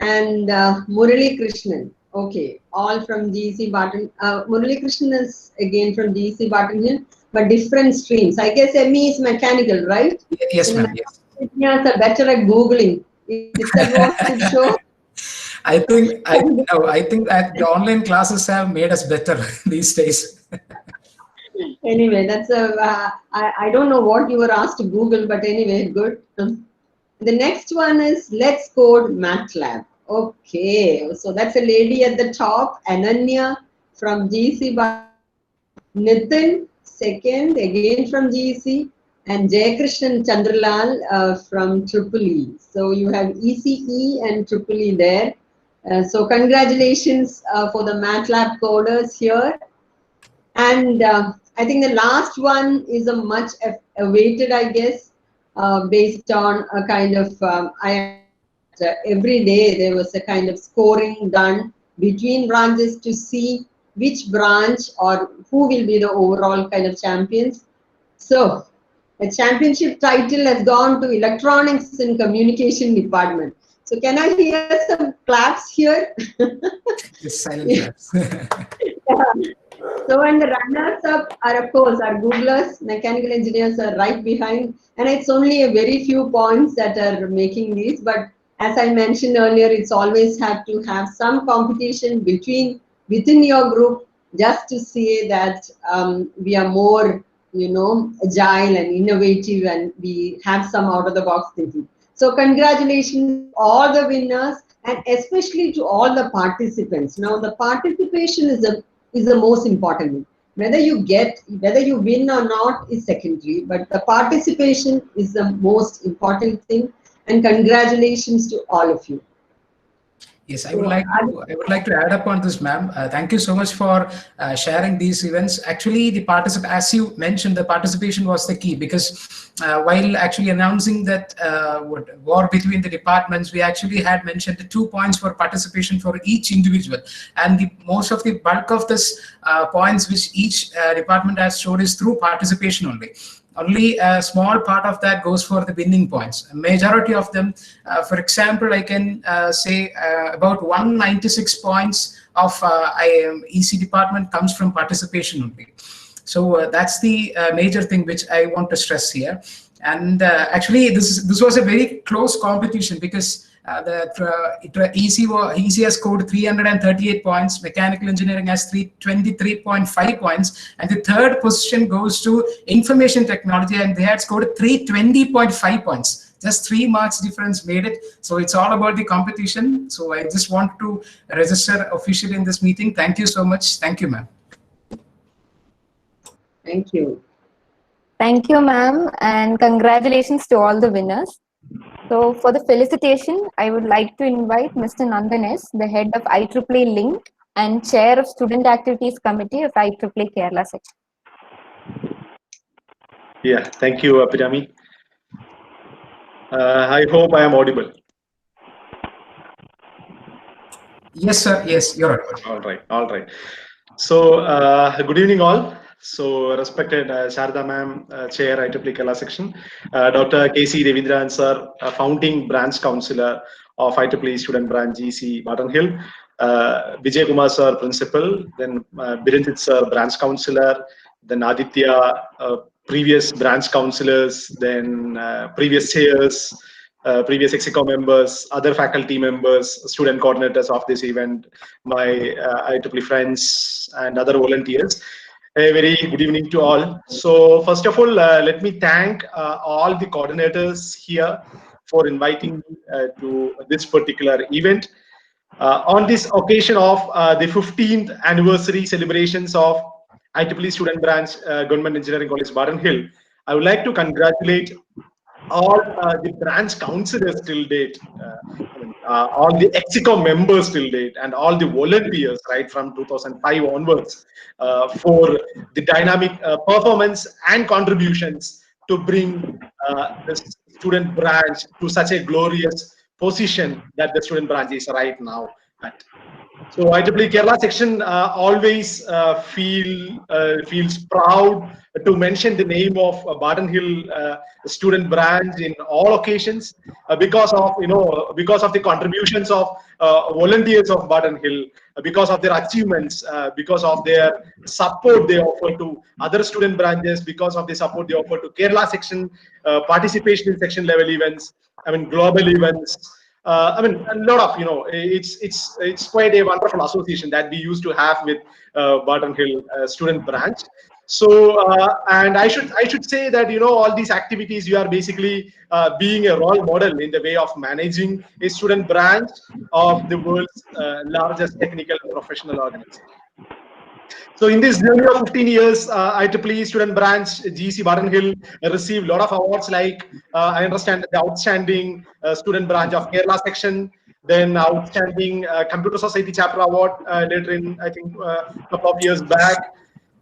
and Murali Krishnan. Okay, all from GEC Barton. Murali Krishnan is again from GEC Barton Hill, but different streams. I guess ME is mechanical, right? Yes, ma'am. Yes. Engineers are better at Googling. Is that what it shows? I think that the online classes have made us better these days. Anyway, that's I don't know what you were asked to Google, but anyway, good. The next one is Let's Code MATLAB. Okay, so that's a lady at the top, Ananya from GC, Nitin second, again from GC, and Jayakrishnan Chandralal from Tripoli. So you have ECE and Tripoli there. So congratulations for the MATLAB coders here. And I think the last one is a much awaited, I guess, based on a kind of, every day there was a kind of scoring done between branches to see which branch or who will be the overall kind of champions. So the championship title has gone to Electronics and Communication Department. So can I hear some claps here? Yes, silent claps. Yeah. So, and the runners-up are, of course, our Googlers, mechanical engineers are right behind, and it's only a very few points that are making these. But as I mentioned earlier, it's always have to have some competition within your group, just to see that we are more, agile and innovative, and we have some out-of-the-box thinking. So, congratulations to all the winners, and especially to all the participants. Now, the participation is the most important thing. Whether you win or not is secondary, but the participation is the most important thing. And congratulations to all of you. Yes, I would like to add up on this, ma'am. Thank you so much for sharing these events. Actually, as you mentioned, the participation was the key, because while actually announcing that war between the departments, we actually had mentioned 2 points for participation for each individual, and most of the bulk of this points which each department has showed is through participation only. Only a small part of that goes for the winning points. A majority of them, for example, I can say about 196 points of EC department comes from participation only. So that's the major thing which I want to stress here. And actually, this was a very close competition, because EC has scored 338 points, mechanical engineering has 323.5 points, and the third position goes to information technology, and they had scored 320.5 points. Just 3 marks difference made it. So it's all about the competition. So I just want to register officially in this meeting. Thank you so much. Thank you, ma'am. Thank you. Thank you, ma'am, and congratulations to all the winners. So for the felicitation, I would like to invite Mr. Nandanes, the head of IEEE Link and chair of Student Activities Committee of IEEE Kerala section. Yeah, thank you, Abhinami. I hope I am audible. Yes, sir. Yes, you're audible. All right. So, good evening, all. So, respected Sharda ma'am, Chair, IEEE Kerala section, Dr. K.C. Devindran sir, founding branch councillor of IEEE student branch GC Barton Hill, Vijay Kumar sir, principal, then Birenjit sir, branch councillor, then Aditya, previous branch councillors, then previous chairs, previous Execo members, other faculty members, student coordinators of this event, my IEEE friends and other volunteers. A very good evening to all. So first of all, let me thank all the coordinators here for inviting me to this particular event. On this occasion of the 15th anniversary celebrations of IEEE Student Branch Government Engineering College, Barton Hill, I would like to congratulate all the branch councillors till date, all the Execo members till date, and all the volunteers right from 2005 onwards for the dynamic performance and contributions to bring the student branch to such a glorious position that the student branch is right now at. So IEEE Kerala section always feels proud to mention the name of Barton Hill student branch in all occasions because of the contributions of volunteers of Barton Hill, because of their achievements, because of their support they offer to other student branches, because of the support they offer to Kerala section, participation in section level events, global events. A lot of it's quite a wonderful association that we used to have with Barton Hill student branch. So and I should say that all these activities you are basically being a role model in the way of managing a student branch of the world's largest technical and professional organization. So in this journey of 15 years, IEEE student branch GC Barton Hill received a lot of awards like I understand the outstanding student branch of Kerala section, then outstanding Computer Society chapter award later in I think a couple of years back.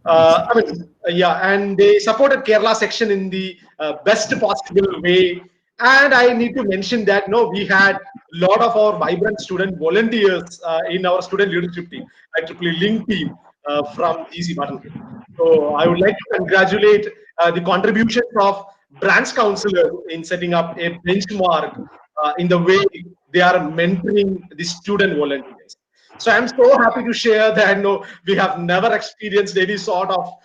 And they supported Kerala section in the best possible way. And I need to mention that we had a lot of our vibrant student volunteers in our student leadership team, IEEE Link team from GC Barton Hill. So I would like to congratulate the contributions of branch councillors in setting up a benchmark in the way they are mentoring the student volunteers. So I'm so happy to share that we have never experienced any sort of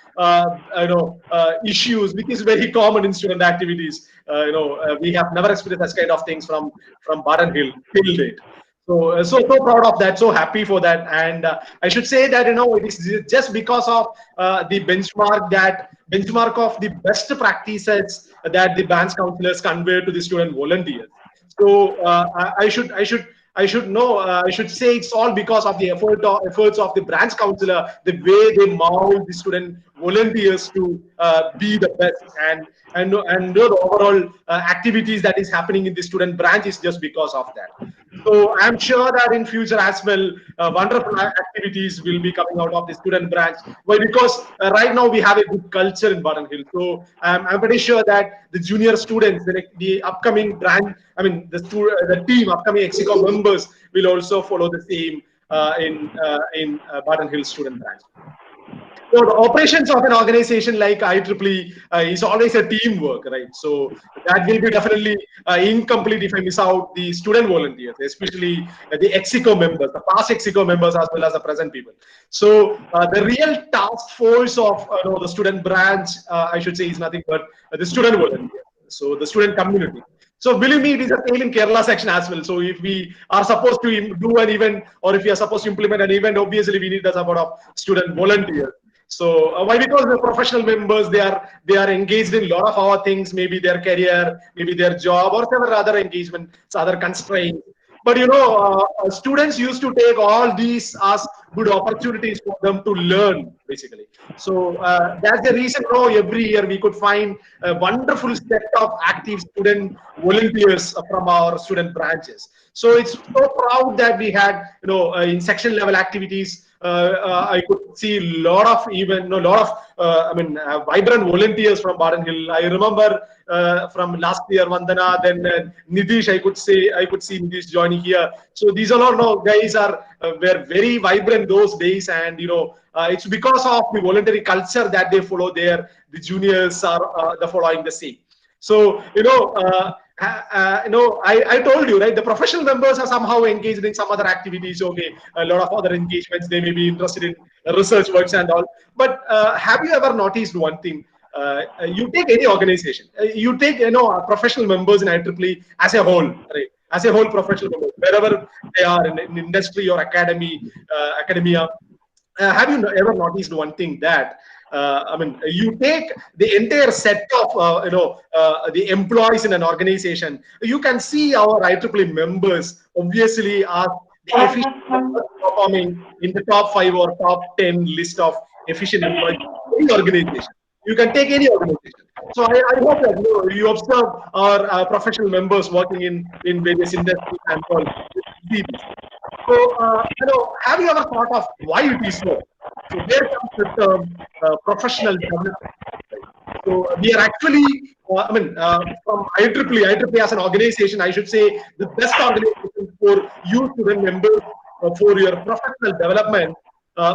issues, which is very common in student activities. We have never experienced that kind of things from Barton Hill till date. So proud of that, so happy for that, and I should say that it is just because of the benchmark of the best practices that the branch councillors convey to the student volunteers. So I should say it's all because of the efforts of the branch councillor, the way they mold the student volunteers to be the best, and the overall activities that is happening in the student branch is just because of that. So I'm sure that in future as well, wonderful activities will be coming out of the student branch. Well, because right now we have a good culture in Barton Hill. So I'm pretty sure that the junior students, the upcoming branch, the team, upcoming Execo members will also follow the same in Barton Hill student branch. So the operations of an organization like IEEE is always a teamwork, right? So that will be definitely incomplete if I miss out the student volunteers, especially the Execo members, the past Execo members as well as the present people. So the real task force of the student branch, I should say, is nothing but the student volunteers. So the student community. So believe me, it is the same in Kerala section as well. So if we are supposed to do an event, or if we are supposed to implement an event, obviously we need the support of student volunteers. So why? Because the professional members, they are engaged in a lot of our things, maybe their career, maybe their job, or several other engagements, other constraints. But students used to take all these as good opportunities for them to learn, basically. So that's the reason every year we could find a wonderful set of active student volunteers from our student branches. So it's so proud that we had in section level activities I could see a lot of vibrant volunteers from Baden Hill. I remember from last year, Vandana, then Nitish. I could see Nitish joining here. So these are all guys were very vibrant those days, and it's because of the voluntary culture that they follow there. The juniors are following the same. So I told you, right, the professional members are somehow engaged in some other activities. Okay, a lot of other engagements. They may be interested in research works and all. But have you ever noticed one thing? You take any organization, you take professional members in IEEE as a whole, right? As a whole, professional members, wherever they are in industry or academia. Have you ever noticed one thing that you take the entire set of the employees in an organization, you can see our IEEE members obviously are the efficient performing in the top 5 or top 10 list of efficient employees in any organization. You can take any organization. So I hope that you observe our professional members working in various industries and all. So have you ever thought of why it is so? So there comes the term professional development. So we are actually, from IEEE as an organization, I should say the best organization for you student members for your professional development.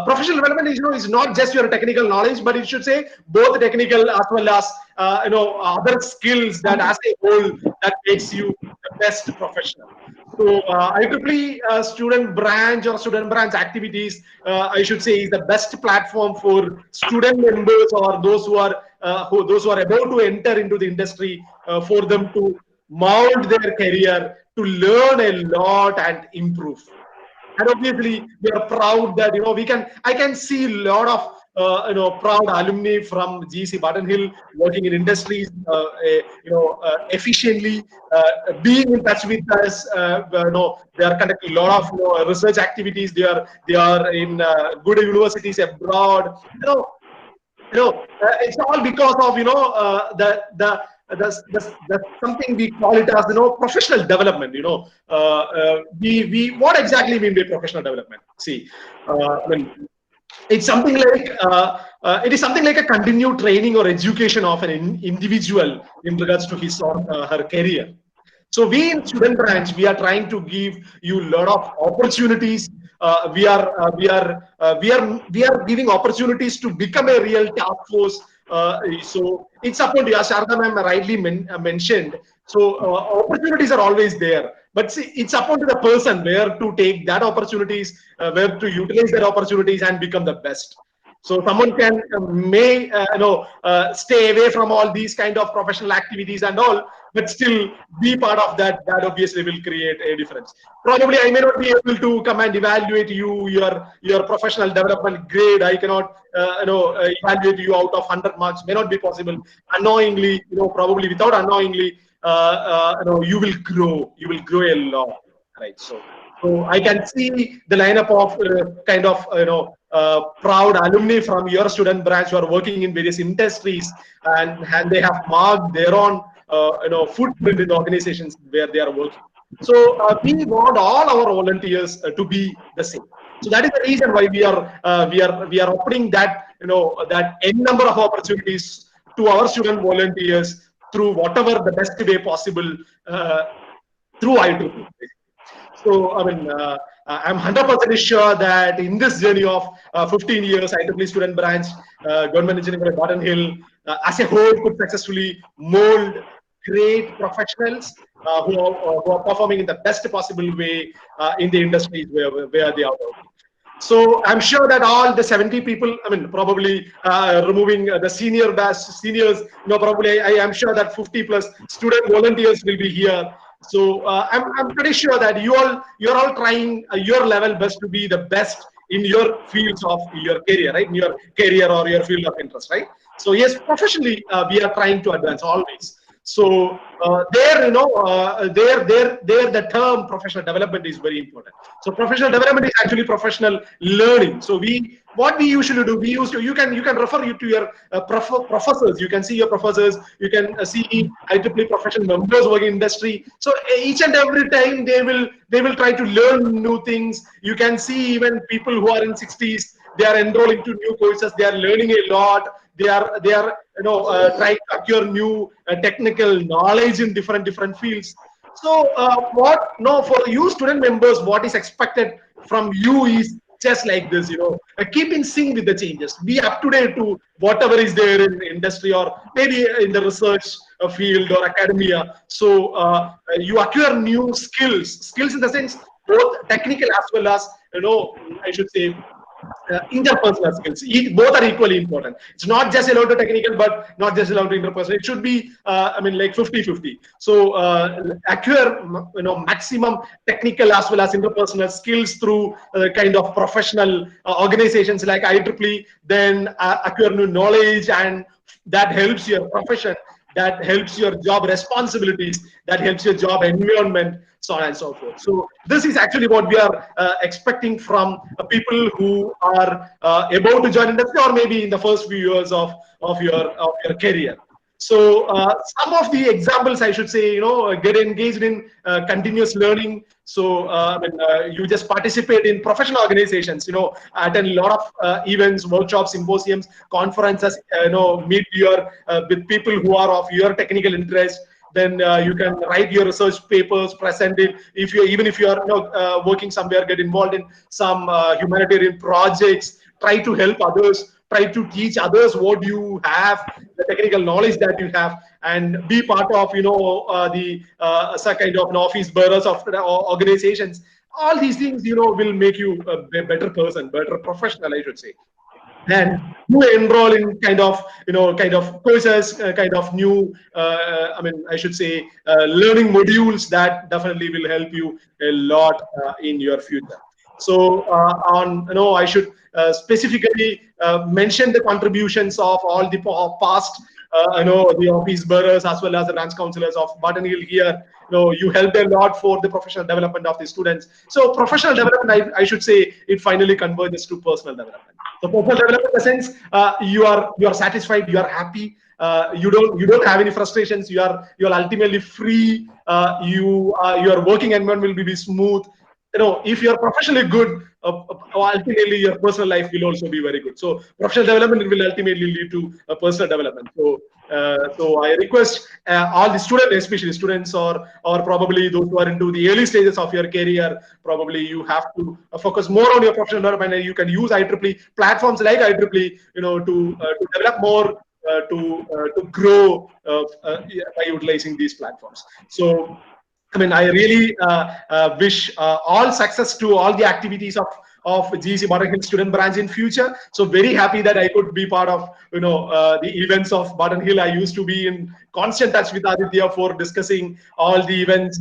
Professional development is not just your technical knowledge, but it should say both technical as well as other skills that as a whole that makes you the best professional. So IEEE student branch or student branch activities, I should say, is the best platform for student members or those who are about to enter into the industry for them to mold their career, to learn a lot and improve. And obviously, we are proud that I can see a lot of proud alumni from GC Baden Hill working in industries, efficiently, being in touch with us. They are conducting a lot of research activities. They are in good universities abroad. It's all because of that's something we call it as professional development. We what exactly mean by professional development? See, it's something like it is something like a continued training or education of an individual in regards to his or her career. So we in student branch, we are trying to give you a lot of opportunities. We are giving opportunities to become a real task force. So it's upon you, as Sharda ma'am rightly mentioned. So opportunities are always there, but see, it's upon the person where to take that opportunities, where to utilize that opportunities and become the best. So someone may stay away from all these kind of professional activities and all, but still be part of that. That obviously will create a difference. Probably I may not be able to come and evaluate your professional development grade. I cannot evaluate you out of 100 marks. May not be possible. Unknowingly, probably without unknowingly, you will grow. You will grow a lot, right? So I can see the lineup of proud alumni from your student branch who are working in various industries, and they have marked their own footprint in organizations where they are working. So we want all our volunteers to be the same. So that is the reason why we are offering that that n number of opportunities to our student volunteers through whatever the best way possible through IEEE. So I'm 100% sure that in this journey of 15 years, IEEE student branch, Government Engineering College Baden Hill, as a whole, could successfully mold great professionals who are performing in the best possible way in the industries where they are working. So I'm sure that all the 70 people, probably removing the seniors, probably I am sure that 50 plus student volunteers will be here. So I'm pretty sure that you're all trying your level best to be the best in your fields of your career, right? In your career or your field of interest, right? So yes, professionally, we are trying to advance always. So there, there the term professional development is very important. So professional development is actually professional learning. So what we usually do, you can refer you to your professors. You can see your professors. You can see IEEE professional members working in industry. So each and every time they will try to learn new things. You can see even people who are in 60s, they are enrolling to new courses. They are learning a lot. They are trying to acquire new technical knowledge in different fields. So for you student members, what is expected from you is just like this, keep in sync with the changes, be up to date to whatever is there in industry or maybe in the research field or academia. So you acquire new skills in the sense both technical as well as, I should say, interpersonal skills. Both are equally important. It's not just allowed to technical, but not just allowed to interpersonal. It should be, like 50-50. So acquire, maximum technical as well as interpersonal skills through kind of professional organizations like IEEE. Then acquire new knowledge, and that helps your profession. That helps your job responsibilities. That helps your job environment. So on and so forth. So this is actually what we are expecting from people who are about to join industry or maybe in the first few years of your career. So some of the examples, I should say, get engaged in continuous learning. So you just participate in professional organizations, attend a lot of events, workshops, symposiums, conferences, meet with people who are of your technical interest. Then you can write your research papers, present it. Even if you are working somewhere, get involved in some humanitarian projects. Try to help others. Try to teach others what you have, the technical knowledge that you have, and be part of some kind of office bearers of organizations. All these things will make you a better person, better professional, I should say. And you enroll in kind of courses, kind of new I should say learning modules that definitely will help you a lot in your future. So I should specifically mention the contributions of all the past the office bearers as well as the branch counselors of Barton Hill here. You helped a lot for the professional development of the students. So professional development, I should say, it finally converges to personal development. So personal development in the sense you are satisfied, you are happy, you don't have any frustrations, you are ultimately free, your working environment will be smooth. If you're professionally good, ultimately your personal life will also be very good. So professional development will ultimately lead to personal development. So I request all the students, especially students or probably those who are into the early stages of your career, probably you have to focus more on your professional development, and you can use IEEE platforms like IEEE, to develop more, to grow by utilizing these platforms. So I really wish all success to all the activities of GEC Barton Hill Student Branch in future. So very happy that I could be part of the events of Barton Hill. I used to be in constant touch with Aditya for discussing all the events.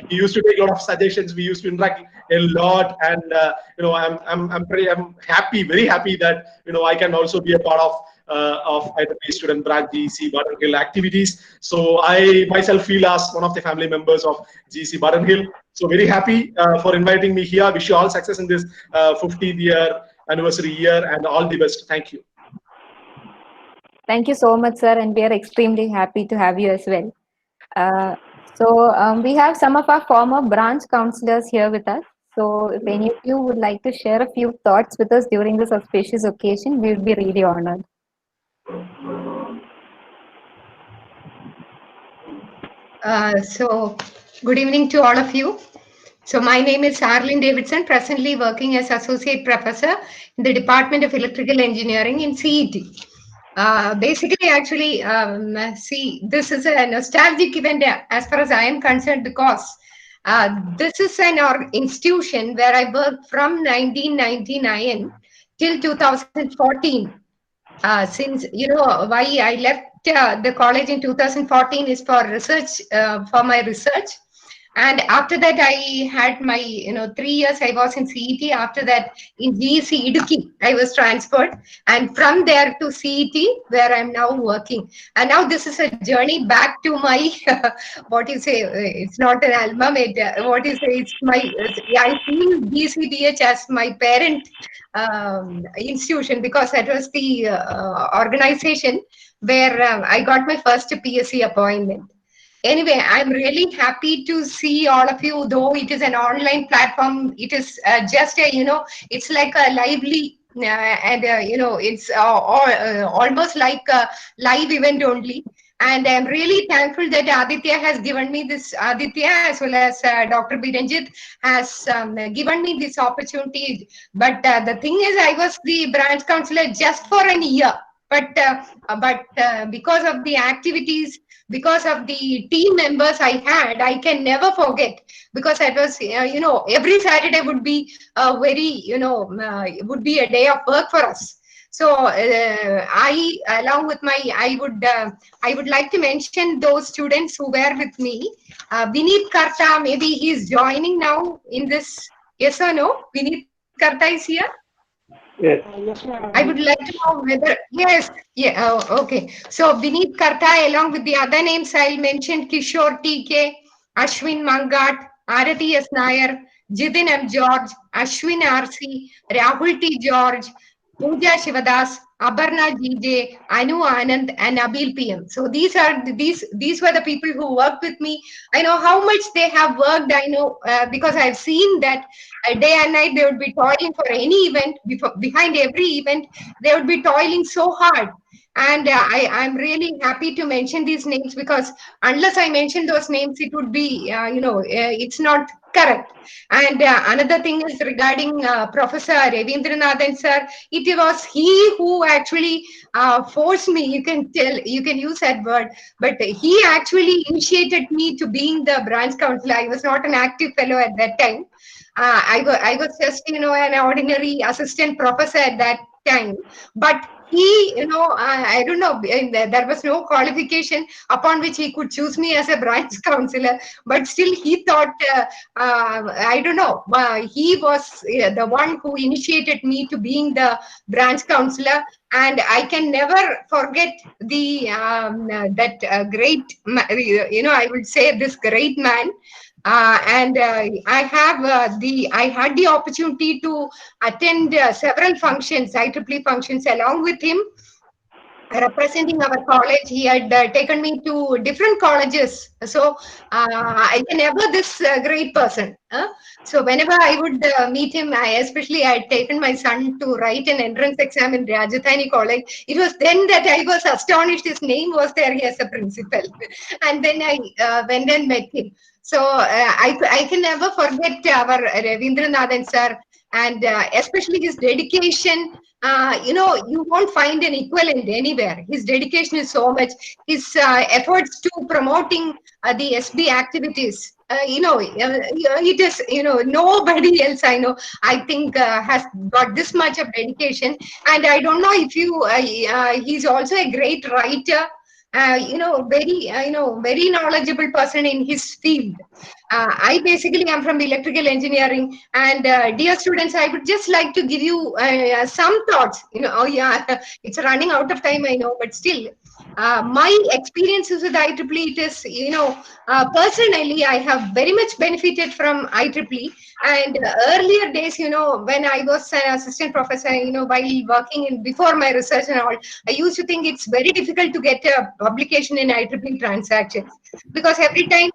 He used to take a lot of suggestions. We used to interact a lot, and I'm happy, very happy that I can also be a part of IEEE Student Branch GEC Barton Hill activities. So I myself feel as one of the family members of GEC Barton Hill. So very happy for inviting me here. Wish you all success in this 50th year anniversary year, and all the best. Thank you. Thank you so much, sir, and we are extremely happy to have you as well. So we have some of our former branch counselors here with us. So if any of you would like to share a few thoughts with us during this auspicious occasion, we would be really honored. So good evening to all of you. So my name is Arlene Davidson, presently working as Associate Professor in the Department of Electrical Engineering in CET. Basically, actually, see, this is a nostalgic event as far as I am concerned, because this is an institution where I worked from 1999 till 2014. Since, why I left the college in 2014 is for research, for my research. And after that, I had my, 3 years I was in CET. After that, in GEC Idukki, I was transferred. And from there to CET, where I'm now working. And now this is a journey back to my, what you say, it's not an alma mater. What you say, it's my, I feel GCDH as my parent institution, because that was the organization where I got my first PSC appointment. Anyway, I'm really happy to see all of you, though it is an online platform. It is just a, it's like a lively and, it's almost like a live event only. And I'm really thankful that Aditya has given me this, Aditya as well as Dr. Biranjit has given me this opportunity. But the thing is, I was the branch counselor just for a year. But because of the activities, because of the team members I had, I can never forget, because it was, every Saturday would be very, would be a day of work for us. So I, along with my, I would like to mention those students who were with me. Vineet Karta, maybe he's joining now in this. Yes or no? Vineet Karta is here. Yes. I would like to know whether, yes, yeah, okay. So Vineet Karta, along with the other names I'll mention, Kishore TK, Ashwin Mangat, Arati S. Nair, Jidin M. George, Ashwin RC, Rahul T. George, Pooja Shivadas, Aparna GJ, Anu Anand, and Nabil PM. So these were the people who worked with me. I know how much they have worked. I know because I've seen that day and night they would be toiling for any event. Behind every event, they would be toiling so hard. And I'm really happy to mention these names, because unless I mention those names, it would be, it's not correct. And another thing is regarding Professor Ravindranathan sir. It was he who actually forced me. You can use that word, but he actually initiated me to being the branch counselor. I was not an active fellow at that time. I was just, an ordinary assistant professor at that time. But he, I don't know, there was no qualification upon which he could choose me as a branch counselor. But still, he thought, I don't know, he was the one who initiated me to being the branch counselor. And I can never forget the that great, I would say this great man. I had the opportunity to attend several functions, IEEE functions, along with him. Representing our college, he had taken me to different colleges. So I can never this great person. So whenever I would meet him, I had taken my son to write an entrance exam in Rajathani College. It was then that I was astonished his name was there as a principal. And then I went and met him. So I can never forget our Ravindranathan sir, and especially his dedication. You won't find an equivalent anywhere. His dedication is so much. His efforts to promoting the SB activities. It is, nobody else I know, I think, has got this much of dedication. And I don't know if he's also a great writer. Very knowledgeable person in his field. I basically am from electrical engineering, and dear students, I would just like to give you some thoughts. It's running out of time, I know, but still, my experiences with IEEE, it is, personally, I have very much benefited from IEEE. And earlier days, when I was an assistant professor, while working before my research and all, I used to think it's very difficult to get a publication in IEEE transactions, because every time,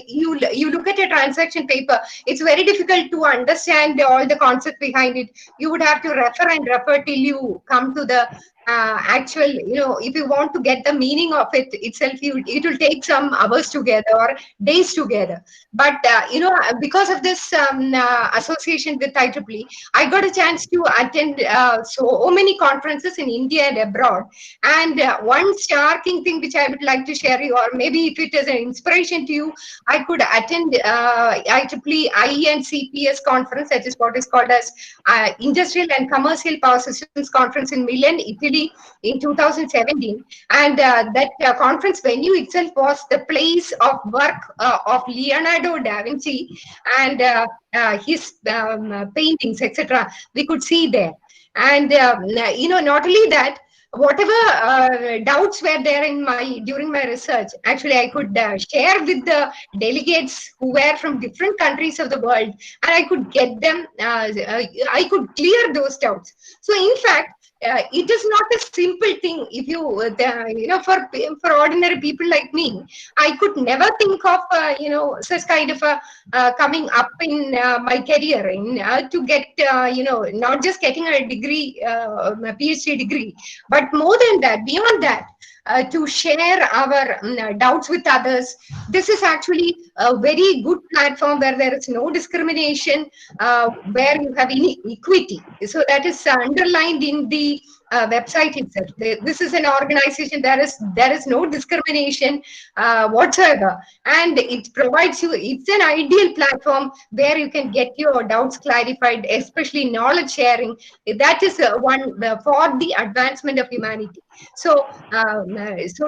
you look at a transaction paper, it's very difficult to understand all the concept behind it. You would have to refer till you come to the actual, if you want to get the meaning of it itself, it will take some hours together or days together. But because of this association with IEEE, I got a chance to attend so many conferences in India and abroad. And one starking thing which I would like to share you, or maybe if it is an inspiration to you, I could attend IEEE IENCPS conference, that is what is called as Industrial and Commercial Power Systems Conference in Milan, Italy, PhD in 2017, and that conference venue itself was the place of work of Leonardo da Vinci and his paintings, etc. We could see there, and not only that, whatever doubts were there during my research, actually I could share with the delegates who were from different countries of the world, and I could get them, I could clear those doubts. So in fact, it is not a simple thing. If you, for ordinary people like me, I could never think of, such kind of a coming up in my career to get, not just getting a degree, a PhD degree, but more than that, beyond that, to share our doubts with others. This is actually a very good platform where there is no discrimination, where you have equity. So that is underlined in the website itself. This is an organization, there is no discrimination whatsoever, and it provides you, it's an ideal platform where you can get your doubts clarified, especially knowledge sharing. That is one for the advancement of humanity. So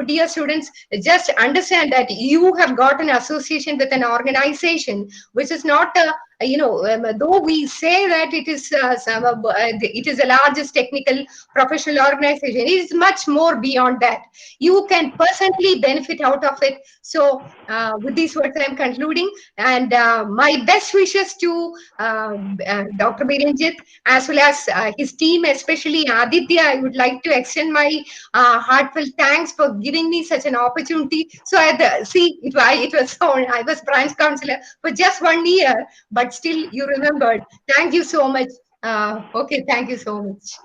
dear students, just understand that you have got an association with an organization which is not though we say that it is the largest technical professional organization, it is much more beyond that. You can personally benefit out of it. So with these words I am concluding, and my best wishes to Dr. Birenjit as well as his team, especially Aditya. I would like to extend my heartfelt thanks for giving me such an opportunity. So I was branch counselor for just 1 year, but still you remembered. Thank you so much. Okay, thank you so much.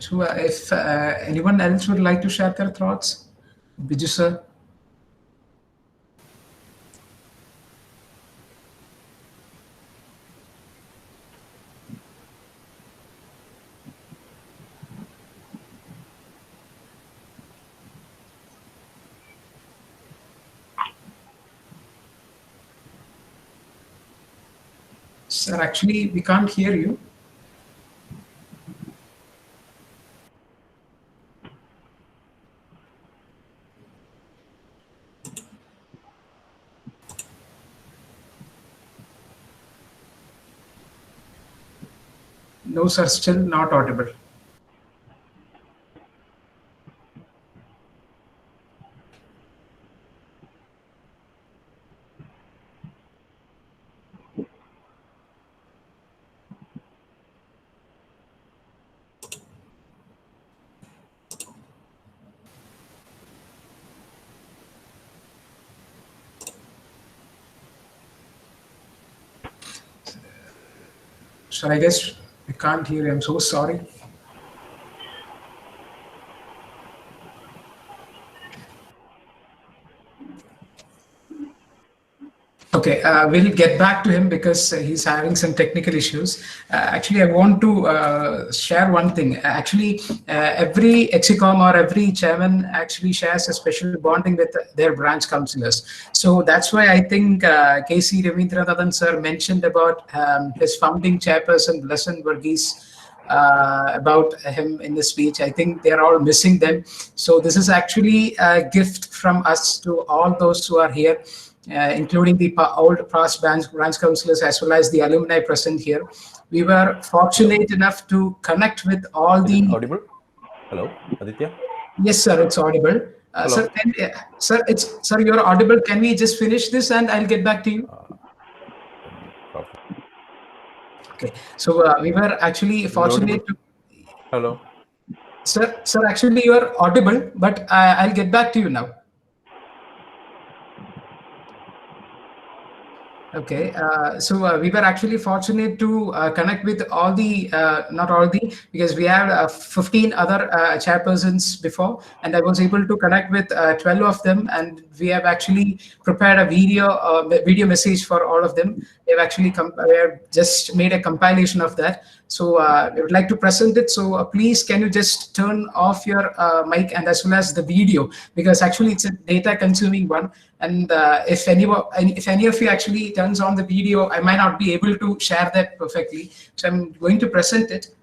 So if anyone else would like to share their thoughts, Biju sir. Sir, actually, we can't hear you. No, sir, still not audible. Sir, I guess we can't hear you. I'm so sorry. Okay, we'll get back to him because he's having some technical issues. Actually, I want to share one thing. Actually, every EXICOM or every chairman actually shares a special bonding with their branch councillors. So that's why I think K.C. Ravindranathan sir mentioned about his founding chairperson, Blessing Verghese, about him in the speech. I think they're all missing them. So this is actually a gift from us to all those who are here, including the old past branch councillors as well as the alumni present here. We were fortunate enough to connect with all the... Audible? Hello, Aditya? Yes, sir, it's audible. Sir, sir, you're audible. Can we just finish this and I'll get back to you? Okay, so we were actually fortunate to... Hello? Sir, actually you are audible, but I'll get back to you now. Okay, so we were actually fortunate to connect with all the, not all the, because we had 15 other chairpersons before, and I was able to connect with 12 of them, and we have actually prepared a video message for all of them. They've actually just made a compilation of that. So I would like to present it. So please, can you just turn off your mic and as well as the video, because actually it's a data consuming one. And if any of you actually turns on the video, I might not be able to share that perfectly. So I'm going to present it.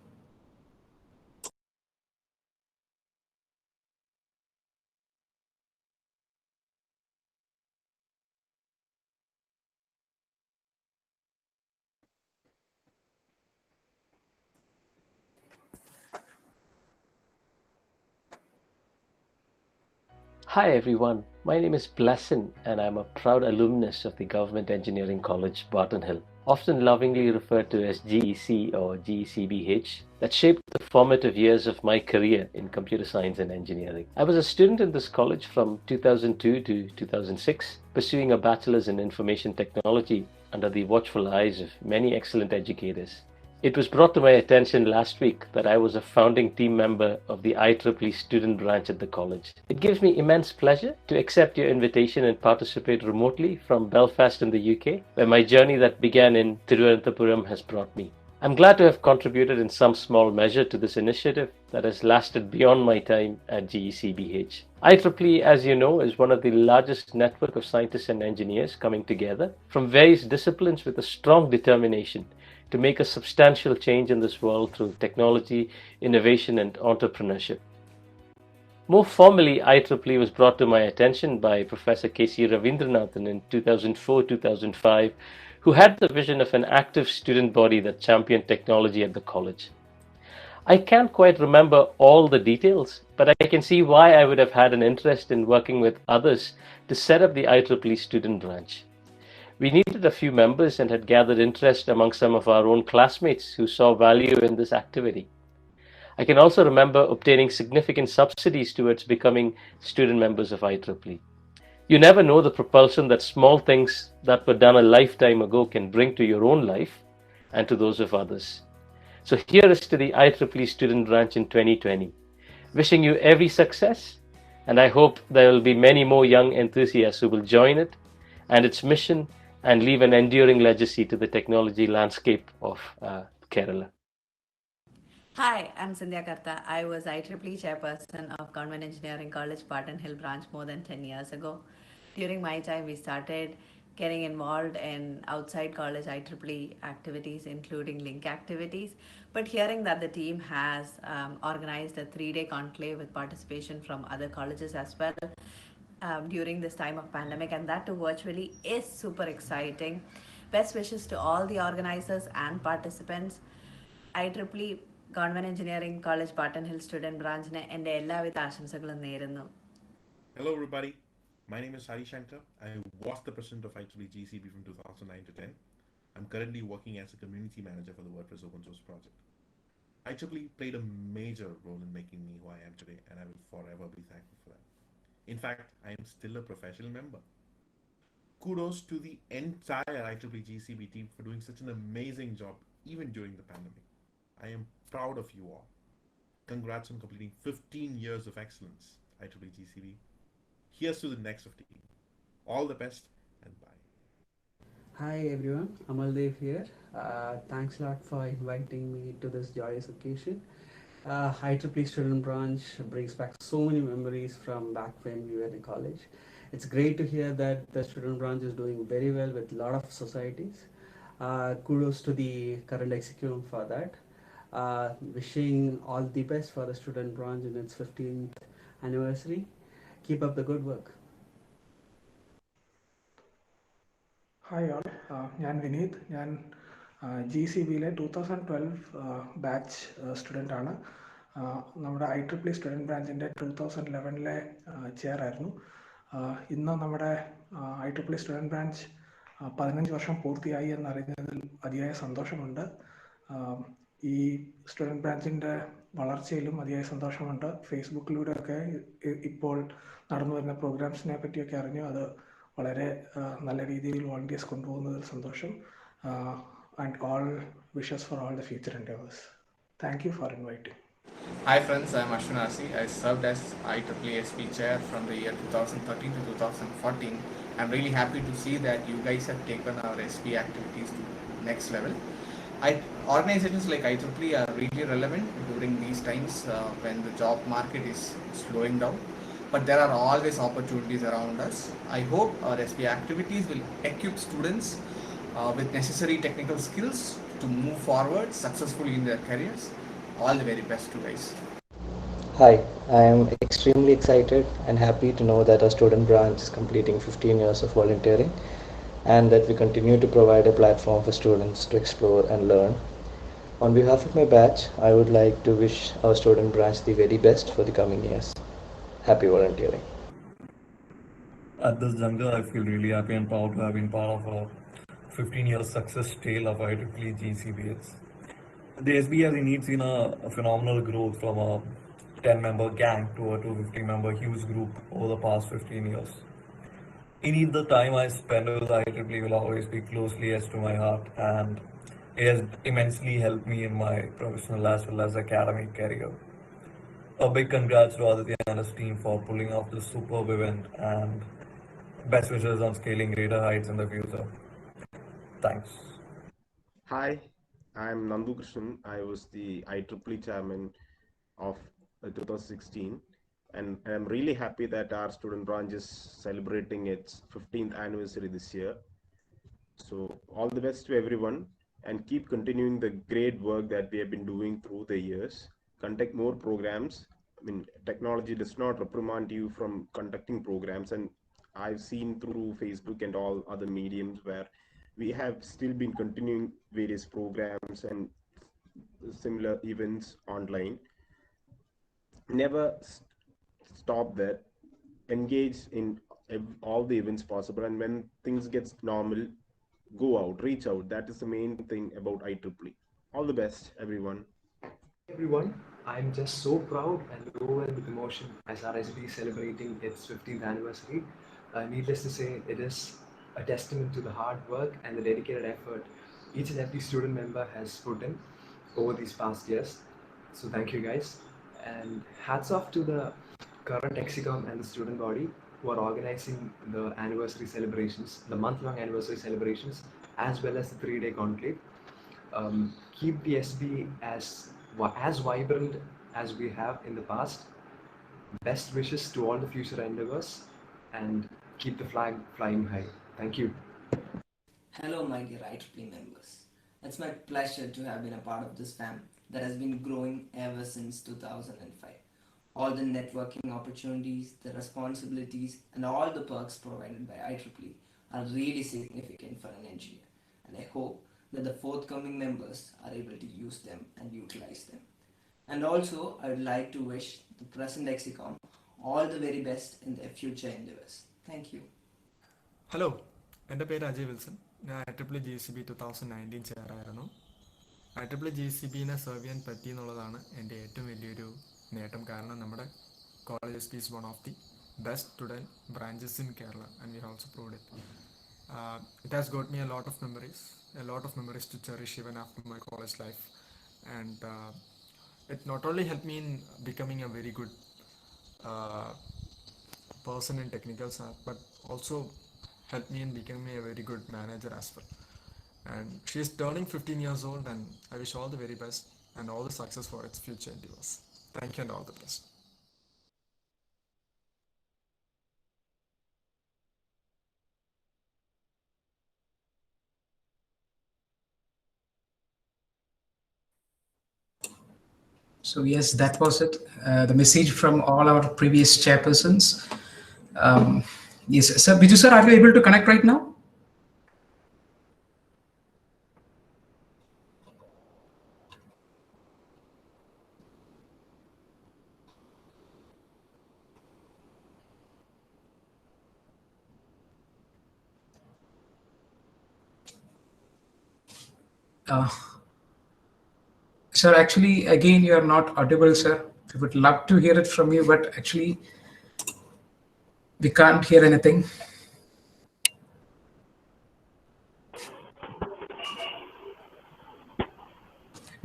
Hi everyone, my name is Blessin and I'm a proud alumnus of the Government Engineering College, Barton Hill, often lovingly referred to as GEC or GECBH, that shaped the formative years of my career in computer science and engineering. I was a student in this college from 2002 to 2006, pursuing a bachelor's in information technology under the watchful eyes of many excellent educators. It was brought to my attention last week that I was a founding team member of the IEEE student branch at the college. It gives me immense pleasure to accept your invitation and participate remotely from Belfast in the UK, where my journey that began in Thiruvananthapuram has brought me. I'm glad to have contributed in some small measure to this initiative that has lasted beyond my time at GECBH. IEEE, as you know, is one of the largest network of scientists and engineers coming together from various disciplines with a strong determination to make a substantial change in this world through technology, innovation, and entrepreneurship. More formally, IEEE was brought to my attention by Professor K.C. Ravindranathan in 2004-2005, who had the vision of an active student body that championed technology at the college. I can't quite remember all the details, but I can see why I would have had an interest in working with others to set up the IEEE student branch. We needed a few members and had gathered interest among some of our own classmates who saw value in this activity. I can also remember obtaining significant subsidies towards becoming student members of IEEE. You never know the propulsion that small things that were done a lifetime ago can bring to your own life and to those of others. So here is to the IEEE student branch in 2020. Wishing you every success, and I hope there will be many more young enthusiasts who will join it and its mission and leave an enduring legacy to the technology landscape of Kerala. Hi, I'm Sandhya Karta. I was IEEE chairperson of Government Engineering College, Barton Hill branch more than 10 years ago. During my time, we started getting involved in outside college IEEE activities, including link activities. But hearing that the team has organized a 3-day conclave with participation from other colleges as well, during this time of pandemic, and that too virtually, is super exciting. Best wishes to all the organizers and participants. IEEE Government Engineering College Barton Hill student branch ne ende ellavitha ആശംസകളും നേരുന്നു. Hello everybody, my name is Hari Shankar. I was the president of IEEE GCB from 2009 to 10. I'm currently working as a community manager for the WordPress open source project. IEEE played a major role in making me who I am today, and I will forever be thankful for that. In fact, I am still a professional member. Kudos to the entire IEEE GCB team for doing such an amazing job even during the pandemic. I am proud of you all. Congrats on completing 15 years of excellence, IEEE GCB. Here's to the next 15. All the best and bye. Hi everyone, Amaldev here. Thanks a lot for inviting me to this joyous occasion. IEEE student branch brings back so many memories from back when we were in college. It's great to hear that the student branch is doing very well with a lot of societies. Kudos to the current executive for that. Wishing all the best for the student branch in its 15th anniversary. Keep up the good work. Hi all, ഞാൻ വിനീത്. ഞാൻ GCBയിലെ 2012 batch സ്റ്റുഡൻ്റാണ്. നമ്മുടെ IEEE student ബ്രാഞ്ചിൻ്റെ 2011 chair ആയിരുന്നു. ഇന്ന് നമ്മുടെ IEEE student branch 15 വർഷം പൂർത്തിയായി എന്നറിയുന്നതിൽ അതിയായ സന്തോഷമുണ്ട്. ഈ സ്റ്റുഡൻറ്റ് ബ്രാഞ്ചിൻ്റെ വളർച്ചയിലും അതിയായ സന്തോഷമുണ്ട്. ഫേസ്ബുക്കിലൂടെയൊക്കെ ഇപ്പോൾ നടന്നു വരുന്ന പ്രോഗ്രാംസിനെ പറ്റിയൊക്കെ അറിഞ്ഞു. അത് വളരെ നല്ല രീതിയിൽ വോളണ്ടിയേഴ്സ് കൊണ്ടുപോകുന്നതിൽ സന്തോഷം. And all wishes for all the future endeavours. Thank you for inviting. Hi friends, I am Ashwin Arsi. I served as IEEE SP chair from the year 2013 to 2014. I'm really happy to see that you guys have taken our SP activities to next level. Organizations like IEEE are really relevant during these times when the job market is slowing down. but there are always opportunities around us. I hope our SB activities will equip students with necessary technical skills to move forward successfully in their careers. All the very best to you guys. Hi, I am extremely excited and happy to know that our student branch is completing 15 years of volunteering and that we continue to provide a platform for students to explore and learn. On behalf of my batch, I would like to wish our student branch the very best for the coming years. Happy volunteering. At this juncture, I feel really happy and proud to have been part of a 15-year success tale of IEEE GCBS. The SB has indeed seen a phenomenal growth from a 10-member gang to a 250-member huge group over the past 15 years. Indeed, the time I spend with IEEE will always be closely as to my heart, and it has immensely helped me in my professional as well as academic career. A big congrats to Aditya and his team for pulling off this superb event, and best wishes on scaling greater heights in the future. Thanks. Hi, I'm Nandu Krishnan. I was the IEEE chairman of 2016, and I'm really happy that our student branch is celebrating its 15th anniversary this year. So all the best to everyone, and keep continuing the great work that we have been doing through the years. Conduct more programs. I mean, technology does not reprimand you from conducting programs, and I've seen through Facebook and all other mediums where we have still been continuing various programs and similar events online. Never stop there. Engage in all the events possible, and when things get normal, go out, reach out. That is the main thing about IEEE. All the best, everyone. Everyone, I'm just so proud and overwhelmed with emotion as RSB is celebrating its 15th anniversary. Needless to say, it is a testament to the hard work and the dedicated effort each and every student member has put in over these past years. So thank you guys, and hats off to the current Exicom and the student body who are organizing the anniversary celebrations, the month-long anniversary celebrations, as well as the 3-day conclave. Keep the SB as vibrant as we have in the past. Best wishes to all the future endeavors, and keep the flag flying high. Thank you. Hello, my dear IEEE members. It's my pleasure to have been a part of this fam that has been growing ever since 2005. All the networking opportunities, the responsibilities, and all the perks provided by IEEE are really significant for an engineer, and I hope that the forthcoming members are able to use them and utilize them. And also, I would like to wish the present Exicom all the very best in their future endeavors. Thank you. Hello, എൻ്റെ പേര് Ajay Wilson. ഞാൻ IEEE GCB 2019 ചെയറായിരുന്നു. IEEE GCBനെ serve ചെയ്യാൻ പറ്റി എന്നുള്ളതാണ് എൻ്റെ ഏറ്റവും വലിയൊരു നേട്ടം. കാരണം നമ്മുടെ college SB is one of the best student branches in Kerala, and we also proved it. It has got me a lot of memories to cherish even after my college life. And it not only helped me in becoming a very good person in technical side, but also helped me in becoming a very good manager as well. And she is turning 15 years old, and I wish all the very best and all the success for its future endeavors. Thank you and all the best. So yes, that was it. The message from all our previous chairpersons. Yes, sir. Biju sir, are you able to connect right now? Sir, actually, again, you are not audible, sir. We would love to hear it from you, but actually, we can't hear anything.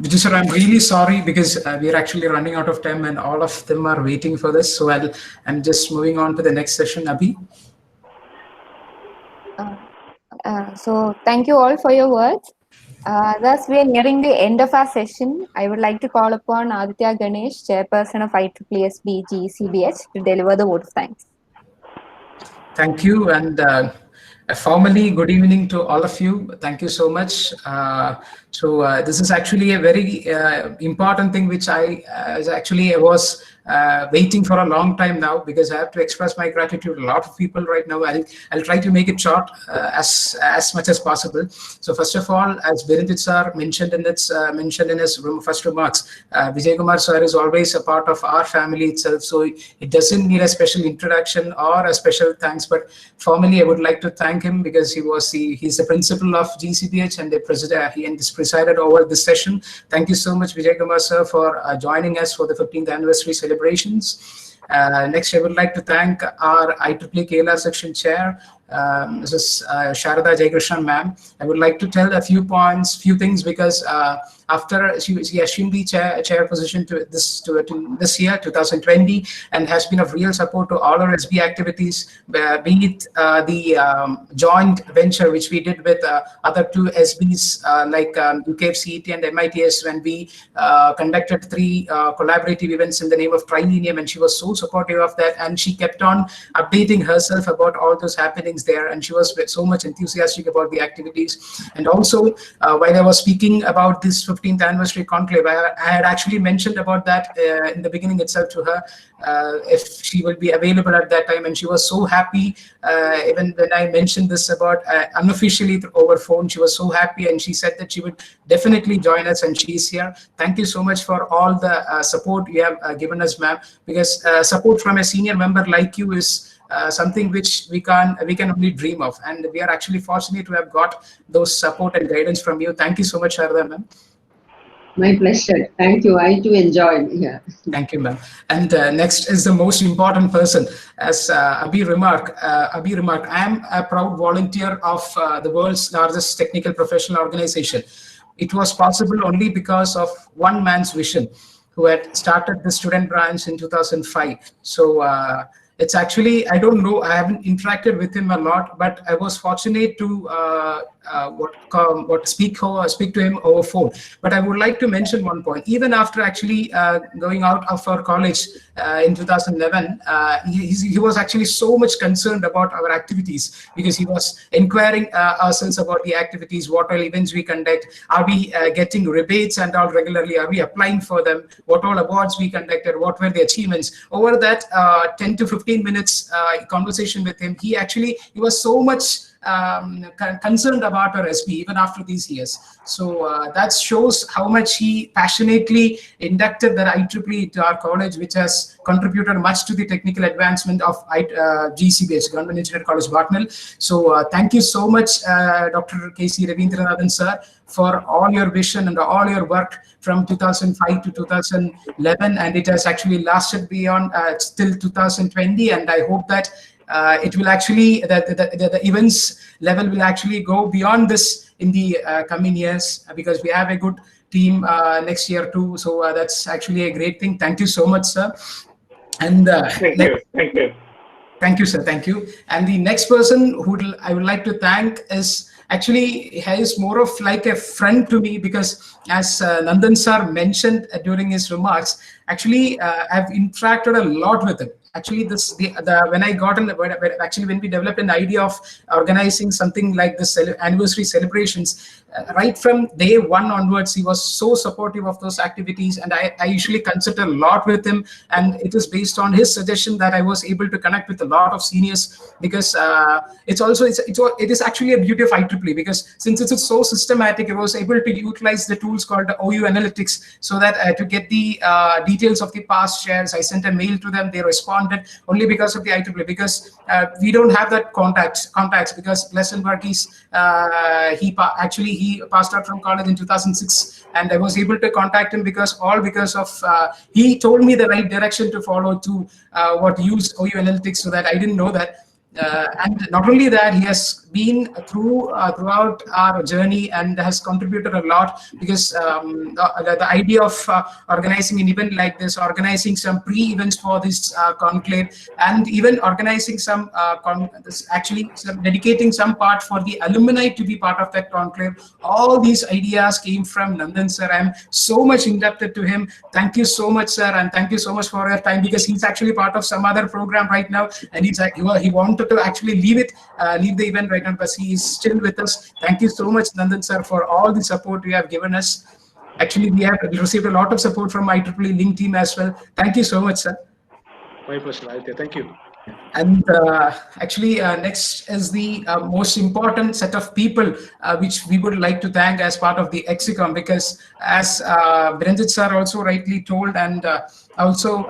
Vijay sir, I'm really sorry because we are actually running out of time and all of them are waiting for this. So I'm just moving on to the next session, Abhi. So thank you all for your words. Thus, we are nearing the end of our session. I would like to call upon Aditya Ganesh, Chairperson of IEEE GCBH, to deliver the vote of thanks. Thank you, and formally, good evening to all of you. Thank you so much. This is actually a very important thing which I was waiting for a long time now, because I have to express my gratitude to a lot of people right now. I'll try to make it short as much as possible. So first of all, as Benedict sir mentioned in his first remarks, Vijay Kumar sir is always a part of our family itself. So it doesn't need a special introduction or a special thanks, but formally I would like to thank him, because he's the principal of GCBH and he presided over this session. Thank you so much, Vijay Kumar sir, for joining us for the 15th anniversary celebrations. Next, I would like to thank our IEEE Kerala section chair, Mrs. Sharada Jayakrishan ma'am. I would like to tell a few things, because after she assumed the chair position to this year, 2020, and has been of real support to all our SB activities, be it the joint venture which we did with other two SBs like UKFCET and MITS, when we conducted 3 collaborative events in the name of Trilenium, and she was so supportive of that, and she kept on updating herself about all those happenings there, and she was so much enthusiastic about the activities. And also, while I was speaking about this 15th anniversary conclave, I had actually mentioned about that in the beginning itself to her, if she will be available at that time, and she was so happy. Even when I mentioned this about unofficially over phone, she was so happy, and she said that she would definitely join us, and she's here. Thank you so much for all the support you have given us, ma'am, because support from a senior member like you is something which we can only dream of, and we are actually fortunate to have got those support and guidance from you. Thank you so much, Sharada ma'am. My pleasure. Thank you. I too enjoyed. Yeah. Thank you, ma'am. And next is the most important person. As Abhi remarked, I am a proud volunteer of the world's largest technical professional organization. It was possible only because of one man's vision, who had started the student branch in 2005. So it's actually, I don't know, I haven't interacted with him a lot, but I was fortunate to speak to him over phone. But I would like to mention one point. Even after actually going out of our college in 2011, he was actually so much concerned about our activities, because he was inquiring ourselves about the activities, what all events we conduct, are we getting rebates and all regularly, are we applying for them, what all awards we conducted, what were the achievements. Over that 10 to 15 minutes conversation with him, he was so much concerned about our SB even after these years. So that shows how much he passionately inducted the IEEE to our college, which has contributed much to the technical advancement of GCBH, Government Engineering College, Bartnell. So thank you so much, Dr. K.C. Ravindranathan sir, for all your vision and all your work from 2005 to 2011, and it has actually lasted beyond till 2020, and I hope that it will actually, the events level will actually go beyond this in the coming years, because we have a good team next year too. So that's actually a great thing. Thank you so much, sir. And thank you. Thank you, sir. Thank you. And the next person who I would like to thank is actually is more of like a friend to me, because as Nandan sir mentioned during his remarks, actually I've interacted a lot with him. Actually, when I got in, when we developed an idea of organizing something like this anniversary celebrations, right from day one onwards, he was so supportive of those activities, and I usually consult a lot with him, and it is based on his suggestion that I was able to connect with a lot of seniors, because it is actually a beauty of IEEE, because since it's so systematic, I was able to utilize the tools called the OU Analytics, so that to get the details of the past shares, I sent a mail to them, they responded only because of the IEEE, because we don't have that contacts, because Blessenberg he passed out from college in 2006, and I was able to contact him because of he told me the right direction to follow to use OU Analytics, so that I didn't know that. And not only that, he has been throughout our journey and has contributed a lot, because the idea of organizing an event like this, organizing some pre-events for this conclave, and even organizing some dedicating some part for the alumni to be part of that conclave. All these ideas came from Nandan sir. I'm so much indebted to him. Thank you so much, sir, and thank you so much for your time, because he's actually part of some other program right now, and he wanted to actually leave the event right now, but he is still with us. Thank you so much, Nandan sir, for all the support you have given us. Actually, we have received a lot of support from IEEE Link team as well. Thank you so much, sir. My pleasure, Aditya. Thank you. And next is the most important set of people which we would like to thank as part of the EXICOM, because as Biranjit sir also rightly told, and also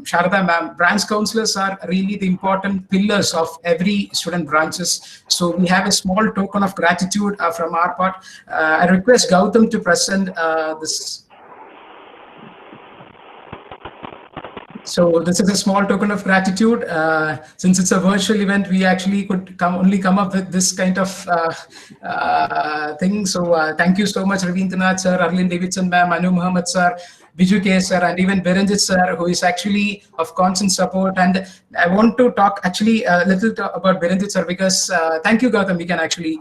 Sharada ma'am, branch counselors are really the important pillars of every student branches. So we have a small token of gratitude from our part. I request Gautam to present this. So this is a small token of gratitude. Since it's a virtual event, we actually could only come up with this kind of thing. So thank you so much, Ravindranath sir, Arlene Davidson ma'am, Manu Muhammad sir, Biju K sir, and even Biranjit sir, who is actually of constant support. And I want to talk actually a little about Biranjit sir, because thank you, Gautam. We can actually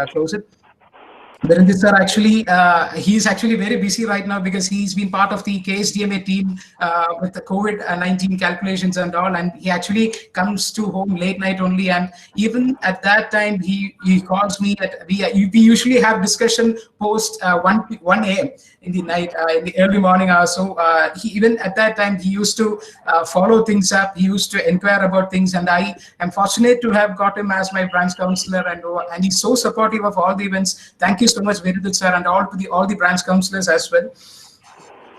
close it. Biranjit sir, actually, he's actually very busy right now, because he's been part of the KSDMA team with the COVID-19 calculations and all, and he actually comes to home late night only. And even at that time, he calls me. We usually have discussion post 1 a.m. in the night, in the early morning hours. So even at that time, he used to follow things up. He used to inquire about things, and I am fortunate to have got him as my branch counselor, and he's so supportive of all the events. Thank you so much, Biranjit sir, and all the branch counselors as well.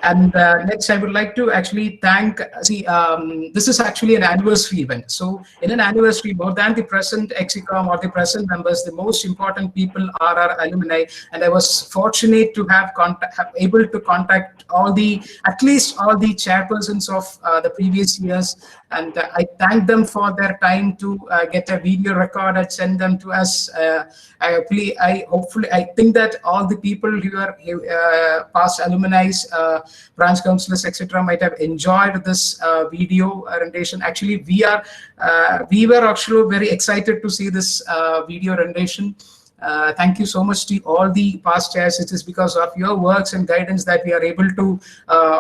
And next, I would like to actually thank, this is actually an anniversary event. So in an anniversary, more than the present EXICOM or the present members, the most important people are our alumni. And I was fortunate to have able to contact at least all the chairpersons of the previous years. And I thank them for their time to get a video recorded, send them to us. I think that all the people who are past alumni, branch counselors, etc., might have enjoyed this video rendition. Actually, we were actually very excited to see this video rendition. Thank you so much to all the past chairs. It is because of your works and guidance that we are able to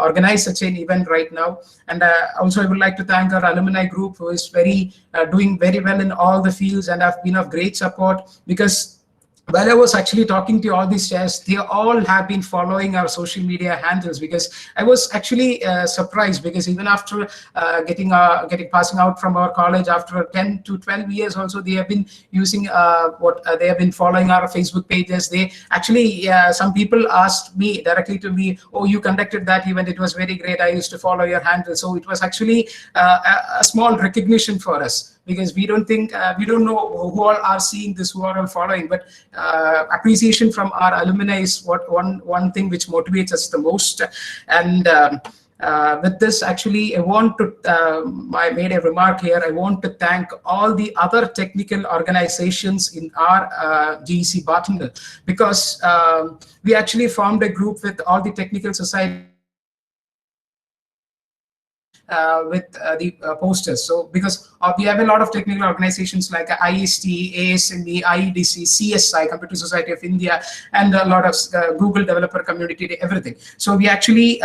organize such an event right now. And also, I would like to thank our alumni group, who is doing very well in all the fields and have been of great support, because while I was actually talking to all these chairs, they all have been following our social media handles, because I was actually surprised, because even after passing out from our college after 10 to 12 years also, they have been using they have been following our Facebook pages. They actually, some people asked me directly to me, "Oh, you conducted that event, it was very great, I used to follow your handle." So it was actually a small recognition for us, because we don't know who all are seeing this, who are all following, but appreciation from our alumni is one thing which motivates us the most. And with this, actually, I want to, I made a remark here, I want to thank all the other technical organizations in our GEC Barton Hill, because we actually formed a group with all the technical society with the posters. So because we have a lot of technical organizations like IST, ASME, IEDC, CSI, Computer Society of India, and a lot of Google developer community, everything. So we actually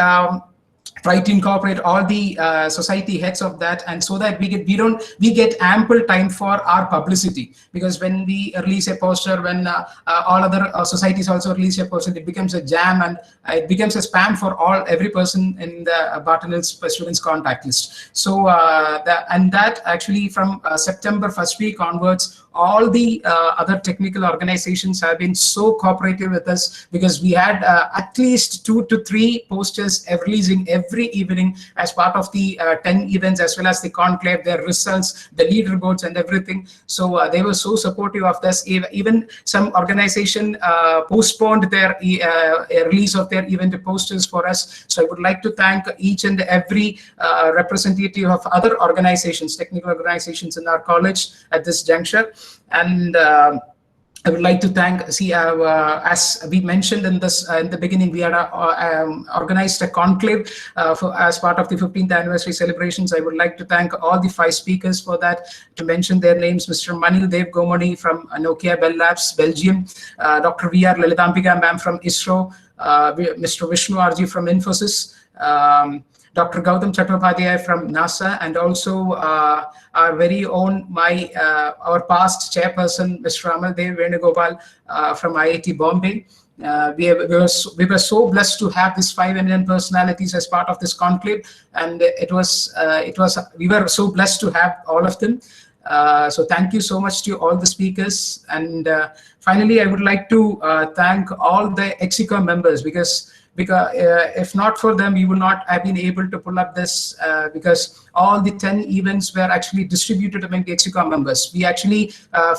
try to incorporate all the society heads of that, and so that we get ample time for our publicity, because when we release a poster, when all other societies also release a poster, it becomes a jam, and it becomes a spam for every person in the Barton Hills students contact list. So that actually from September first week onwards, all the other technical organizations have been so cooperative with us, because we had at least 2 to 3 posters releasing every evening as part of the 10 events, as well as the conclave, their results, the leaderboards and everything. So they were so supportive of this. Even some organization postponed their release of their event posters for us. So I would like to thank each and every representative of other organizations, technical organizations in our college at this juncture. And I would like to thank, as we mentioned in this in the beginning, we had organized a conclave as part of the 15th anniversary celebrations. I would like to thank all the 5 speakers for that. To mention their names: Mr. Manil Dev Gomani from Nokia Bell Labs, Belgium; Dr. V.R. Lalitambika ma'am from ISRO; Mr. Vishnu RG from Infosys; Dr. Gautam Chattopadhyay from NASA, and also our very own, our past chairperson, Mr. Amaldev Venugopal from IIT Bombay. We were so blessed to have these 5 eminent personalities as part of this conclave, and we were so blessed to have all of them. So thank you so much to all the speakers. And finally, I would like to thank all the EXICOM members, because if not for them, we would not have been able to pull up this, because all the 10 events were actually distributed among the EXICOM members. We actually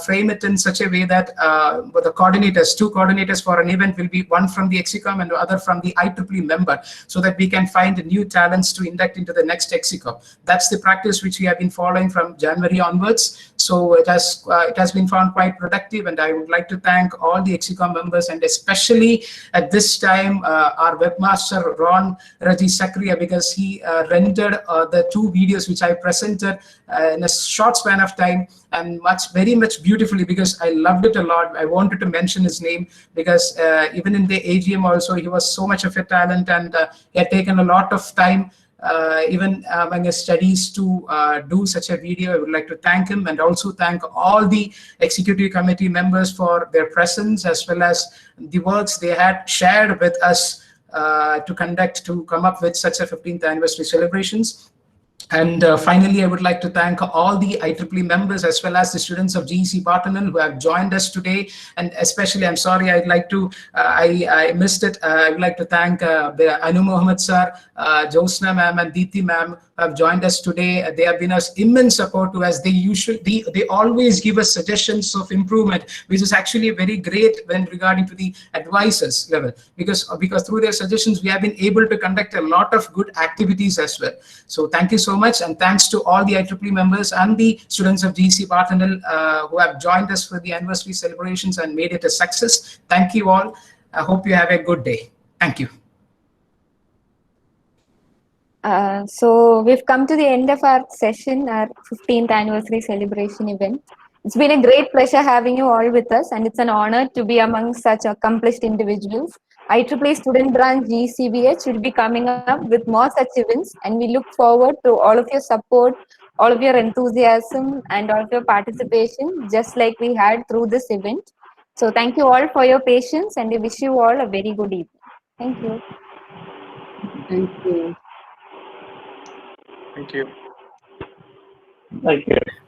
frame it in such a way that the coordinators, 2 coordinators for an event will be one from the EXICOM and the other from the IEEE member, so that we can find new talents to induct into the next EXICOM. That's the practice which we have been following from January onwards. So it has been found quite productive, and I would like to thank all the EXICOM members, and especially at this time our webmaster Ron Raji Sakriya, because he rendered the 2 videos which I presented in a short span of time, and very much beautifully, because I loved it a lot. I wanted to mention his name because even in the AGM also, he was so much of a talent, and he had taken a lot of time even among his studies to do such a video. I would like to thank him, and also thank all the executive committee members for their presence, as well as the works they had shared with us to come up with such a 15th anniversary celebrations. And finally, I would like to thank all the IEEE members, as well as the students of GEC Barton Hill who have joined us today. And especially, I'm sorry, I'd like to, I missed it. I would like to thank Anu Mohammed sir, Josna ma'am, and Deepthi ma'am who have joined us today. They have been an immense support to us. They always give us suggestions of improvement, which is actually very great when regarding to the advisors level, because through their suggestions, we have been able to conduct a lot of good activities as well. So thank you so much, and thanks to all the IEEE members and the students of GEC Barton Hill who have joined us for the anniversary celebrations and made it a success. Thank you all. I hope you have a good day. Thank you. So we've come to the end of our session, our 15th anniversary celebration event. It's been a great pleasure having you all with us, and it's an honor to be among such accomplished individuals. IEEE Student Branch GCBH will be coming up with more such events, and we look forward to all of your support, all of your enthusiasm, and all of your participation, just like we had through this event. So thank you all for your patience, and we wish you all a very good evening. Thank you. Thank you. Thank you. Thank you.